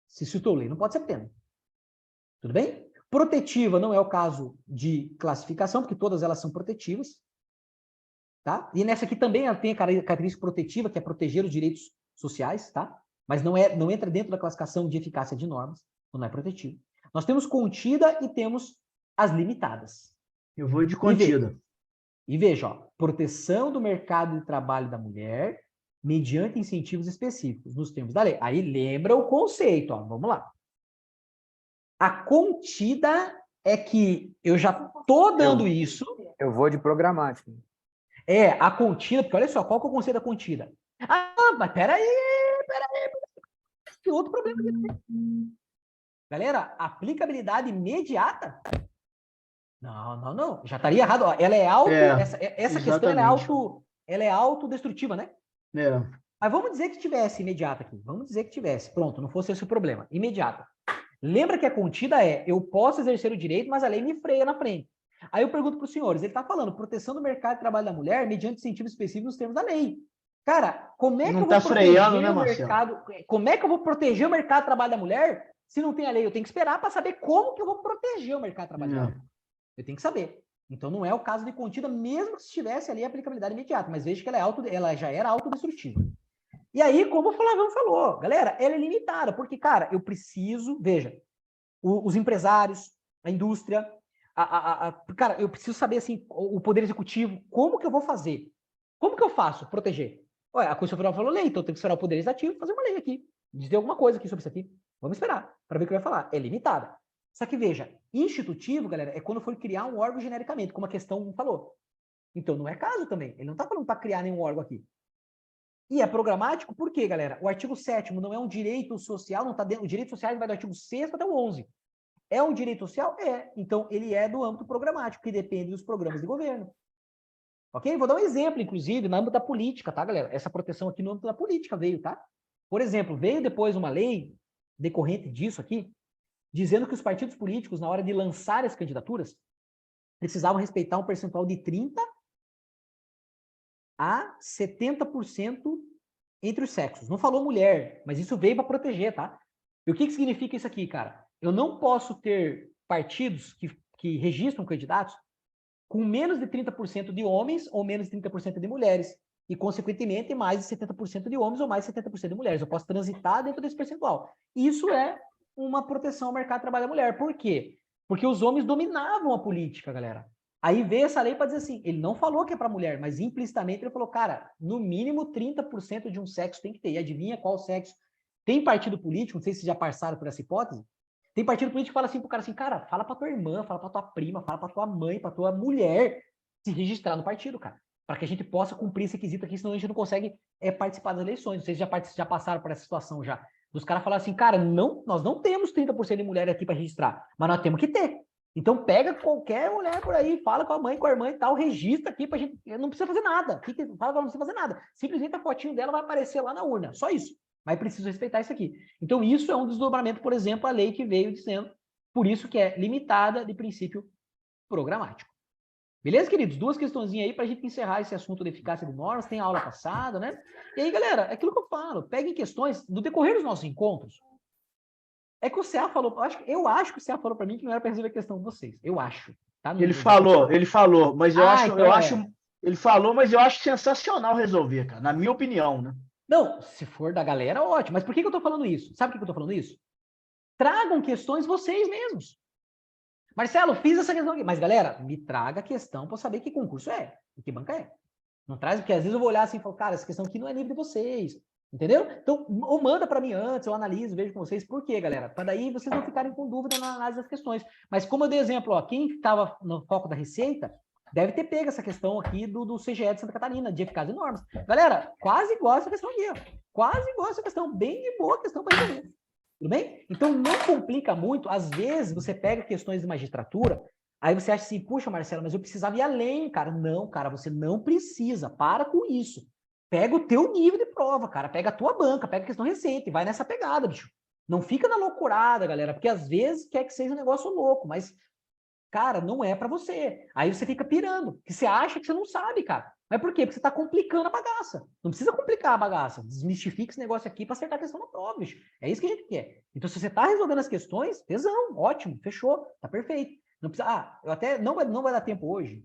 Se citou lei, não pode ser pena. Tudo bem? Protetiva não é o caso de classificação, porque todas elas são protetivas. Tá? E nessa aqui também ela tem a característica protetiva, que é proteger os direitos sociais, tá? Mas não entra dentro da classificação de eficácia de normas, não é protetivo. Nós temos contida e temos as limitadas. Eu vou de contida. E veja, ó, proteção do mercado de trabalho da mulher mediante incentivos específicos nos termos da lei. Aí lembra o conceito, ó, vamos lá. A contida é que eu já tô dando isso. Eu vou de programático. É, a contida, porque olha só, qual que é o conceito da contida? Ah, mas peraí. Tem outro problema aqui. Galera, aplicabilidade imediata? Não. Já estaria errado. Ó, ela é auto. Essa questão ela é autodestrutiva, né? É. Mas vamos dizer que tivesse imediata aqui. Vamos dizer que tivesse. Pronto, não fosse esse o problema. Imediata. Lembra que a contida eu posso exercer o direito, mas a lei me freia na frente. Aí eu pergunto para os senhores, ele está falando proteção do mercado de trabalho da mulher mediante incentivos específicos nos termos da lei. Cara, como é que eu vou proteger o mercado? Como é que eu vou proteger o mercado de trabalho da mulher se não tem a lei? Eu tenho que esperar para saber como que eu vou proteger o mercado de trabalho da mulher. Eu tenho que saber. Então não é o caso de contida, mesmo que estivesse ali a aplicabilidade imediata, mas veja que ela já era autodestrutiva. E aí, como o Flavião falou, galera, ela é limitada, porque, cara, eu preciso, veja, os empresários, a indústria, cara, eu preciso saber, assim, o poder executivo, como que eu vou fazer? Como que eu faço? Proteger. Olha, a Constituição Federal falou lei, então eu tenho que esperar o poder legislativo e fazer uma lei aqui, dizer alguma coisa aqui sobre isso aqui. Vamos esperar, para ver o que vai falar. É limitada. Só que, veja, institutivo, galera, é quando for criar um órgão genericamente, como a questão falou. Então, não é caso também. Ele não está falando para criar nenhum órgão aqui. E é programático, por quê, galera? O artigo 7º não é um direito social, não está dentro. O direito social vai do artigo 6º até o 11. É um direito social? É. Então, ele é do âmbito programático, que depende dos programas de governo. Ok? Vou dar um exemplo, inclusive, no âmbito da política, tá, galera? Essa proteção aqui no âmbito da política veio, tá? Por exemplo, veio depois uma lei decorrente disso aqui, dizendo que os partidos políticos, na hora de lançar as candidaturas, precisavam respeitar um percentual de 30% a 70% entre os sexos. Não falou mulher, mas isso veio para proteger, tá? E o que significa isso aqui, cara? Eu não posso ter partidos que registram candidatos com menos de 30% de homens ou menos de 30% de mulheres e, consequentemente, mais de 70% de homens ou mais de 70% de mulheres. Eu posso transitar dentro desse percentual. Isso é uma proteção ao mercado de trabalho da mulher. Por quê? Porque os homens dominavam a política, galera. Aí veio essa lei para dizer assim, ele não falou que é para mulher, mas implicitamente ele falou, cara, no mínimo 30% de um sexo tem que ter. E adivinha qual sexo? Tem partido político, não sei se já passaram por essa hipótese, tem partido político que fala assim pro cara assim, cara, fala pra tua irmã, fala pra tua prima, fala pra tua mãe, pra tua mulher se registrar no partido, cara. Para que a gente possa cumprir esse requisito aqui, senão a gente não consegue participar das eleições. Vocês já passaram por essa situação já. Dos caras falarem assim, cara, não, nós não temos 30% de mulher aqui para registrar, mas nós temos que ter. Então pega qualquer mulher por aí, fala com a mãe, com a irmã e tal, registra aqui pra gente, não precisa fazer nada. Fala que não precisa fazer nada. Simplesmente a fotinho dela vai aparecer lá na urna, só isso. Mas preciso respeitar isso aqui. Então isso é um desdobramento, por exemplo, a lei que veio dizendo, por isso que é limitada de princípio programático. Beleza, queridos? Duas questõezinhas aí para a gente encerrar esse assunto da eficácia de normas, tem aula passada, né? E aí, galera, é aquilo que eu falo, peguem questões, no decorrer dos nossos encontros, é que o CA falou, eu acho que o CA falou para mim que não era para resolver a questão de vocês, eu acho. Tá? Ele falou, mas ele falou, mas eu acho sensacional resolver, cara, na minha opinião, né? Não, se for da galera, ótimo, mas por que eu tô falando isso? Sabe por que eu tô falando isso? tragam questões vocês mesmos. Marcelo, fiz essa questão aqui. Mas, galera, me traga a questão para eu saber que concurso é, e que banca é. Não traz, porque às vezes eu vou olhar assim e falo, cara, essa questão aqui não é nível de vocês. Entendeu? Então, ou manda para mim antes, eu analiso, vejo com vocês. Por quê, galera? Para daí vocês não ficarem com dúvida na análise das questões. Mas como eu dei exemplo, ó, quem estava no foco da Receita, deve ter pego essa questão aqui do CGE de Santa Catarina, de eficácia de normas. Galera, quase igual essa questão aqui, ó. Quase igual essa questão. Bem de boa questão para resolver. Tudo bem? Então, não complica muito. Às vezes, você pega questões de magistratura, aí você acha assim, puxa, Marcelo, mas eu precisava ir além, cara. Não, cara, você não precisa. Para com isso. Pega o teu nível de prova, cara. Pega a tua banca, pega a questão recente, vai nessa pegada, bicho. Não fica na loucurada, galera, porque às vezes quer que seja um negócio louco, mas, cara, não é para você. Aí você fica pirando, que você acha que você não sabe, cara. Mas por quê? Porque você tá complicando a bagaça. Não precisa complicar a bagaça. Desmistifica esse negócio aqui para acertar a questão na prova, bicho. É isso que a gente quer. Então, se você tá resolvendo as questões, tesão, ótimo, fechou, tá perfeito. Não precisa, eu até não vai dar tempo hoje.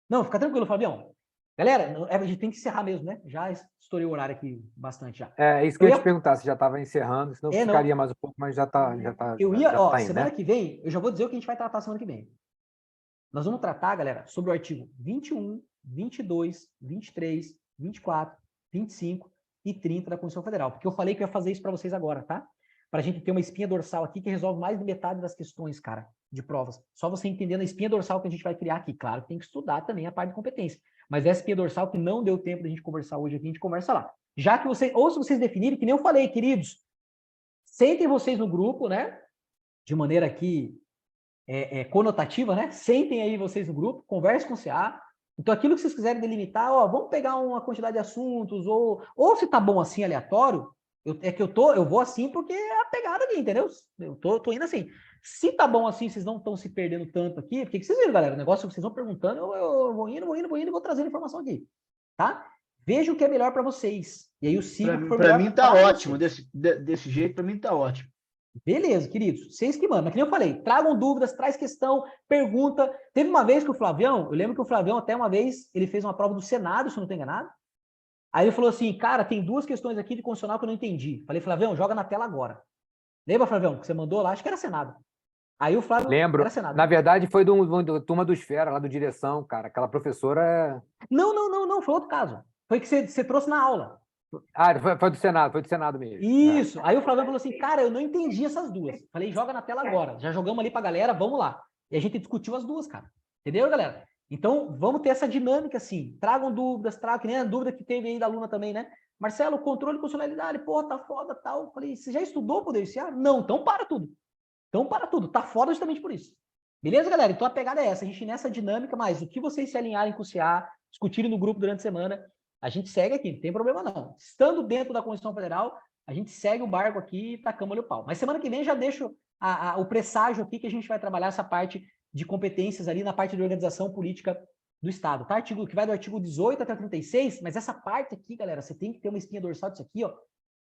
Não, fica tranquilo, Fabião. Galera, a gente tem que encerrar mesmo, né? Já estourei o horário aqui bastante já. É isso que eu ia te perguntar, se já estava encerrando, senão ficaria não. mais um pouco, mas já tá Eu ia, já ó, tá indo, semana né? que vem, eu já vou dizer o que a gente vai tratar semana que vem. Nós vamos tratar, galera, sobre o artigo 21, 22, 23, 24, 25 e 30 da Constituição Federal, porque eu falei que eu ia fazer isso para vocês agora, tá? Para a gente ter uma espinha dorsal aqui que resolve mais de metade das questões, cara, de provas. Só você entendendo a espinha dorsal que a gente vai criar aqui. Claro que tem que estudar também a parte de competência. Mas essa espinha dorsal que não deu tempo da gente conversar hoje aqui, a gente conversa lá. Já que vocês, ou se vocês definirem, que nem eu falei, queridos, sentem vocês no grupo, né? De maneira aqui conotativa, né? Sentem aí vocês no grupo, conversem com o CA. Então, aquilo que vocês quiserem delimitar, ó, vamos pegar uma quantidade de assuntos, ou se tá bom assim, aleatório, eu vou assim porque é a pegada aqui, entendeu? Eu tô indo assim. Se tá bom assim, vocês não estão se perdendo tanto aqui, porque vocês viram, galera, o negócio que vocês vão perguntando, eu vou indo e vou trazendo informação aqui, tá? Veja o que é melhor para vocês. E aí eu sigo. Para mim tá ótimo, desse jeito, para mim tá ótimo. Beleza, queridos, vocês que mandam. Mas que nem eu falei, tragam dúvidas, traz questão, pergunta. Teve uma vez que o Flavião, eu lembro que o Flavião até uma vez, ele fez uma prova do Senado, se eu não estou enganado. Aí ele falou assim, cara, tem duas questões aqui de constitucional que eu não entendi. Falei, Flavião, joga na tela agora. Lembra, Flavião, que você mandou lá? Acho que era Senado. Aí o Flávio... Lembro. Era Senado. Na verdade, foi da turma do Esfera, lá do Direção, cara. Aquela professora... Não, foi outro caso. Foi que você trouxe na aula. Ah, foi do Senado mesmo. Isso. Aí o Flávio falou assim, cara, eu não entendi essas duas. Falei, joga na tela agora. Já jogamos ali pra galera, vamos lá. E a gente discutiu as duas, cara. Entendeu, galera? Então, vamos ter essa dinâmica, assim. Tragam dúvidas, que nem a dúvida que teve aí da aluna também, né? Marcelo, controle de constitucionalidade, pô, tá foda, tal. Falei, você já estudou Poder Judiciário? Não, então para tudo. Tá foda justamente por isso. Beleza, galera? Então a pegada é essa. A gente nessa dinâmica, mas o que vocês se alinharem com o CA, discutirem no grupo durante a semana, a gente segue aqui, não tem problema não. Estando dentro da Constituição Federal, a gente segue o barco aqui e tacamos-lhe o pau. Mas semana que vem já deixo o presságio aqui que a gente vai trabalhar essa parte de competências ali na parte de organização política do Estado, tá? Artigo, que vai do artigo 18 até 36, mas essa parte aqui, galera, você tem que ter uma espinha dorsal disso aqui, ó,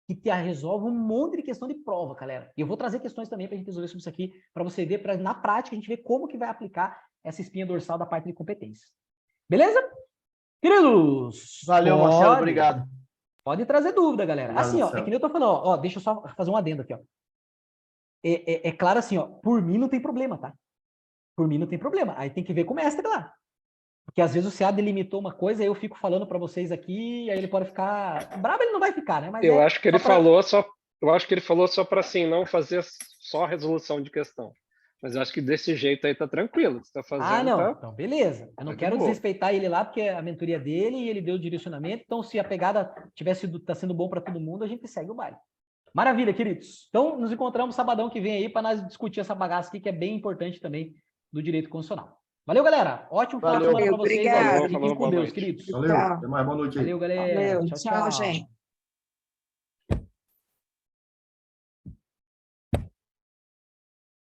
que resolve um monte de questão de prova, galera. E eu vou trazer questões também para a gente resolver sobre isso aqui, para você ver, na prática, a gente ver como que vai aplicar essa espinha dorsal da parte de competências. Beleza? Queridos! Valeu, Marcelo, obrigado. Pode trazer dúvida, galera. Obrigado, assim, ó, Marcelo. é que nem eu tô falando, ó, deixa eu só fazer um adendo aqui, ó. É claro assim, ó, por mim não tem problema, tá? Por mim não tem problema. Aí tem que ver com o mestre lá. Porque às vezes o CA delimitou uma coisa, aí eu fico falando para vocês aqui, aí ele pode ficar... Bravo ele não vai ficar, né? Mas eu acho que ele falou só para assim, não fazer só resolução de questão. Mas eu acho que desse jeito aí tá tranquilo. Você tá fazendo, não. tá? Então, beleza. Eu não Tá quero de boa. desrespeitar ele lá, porque é a mentoria dele e ele deu o direcionamento. Então, se a pegada tá sendo bom para todo mundo, a gente segue o baile. Maravilha, queridos. Então, nos encontramos sabadão que vem aí para nós discutir essa bagaça aqui, que é bem importante também do direito constitucional. Valeu, galera. Ótimo final de semana para vocês. Obrigado. Fiquem com Deus, queridos. Valeu, até mais, boa noite aí. Valeu, galera. Valeu, tchau, gente.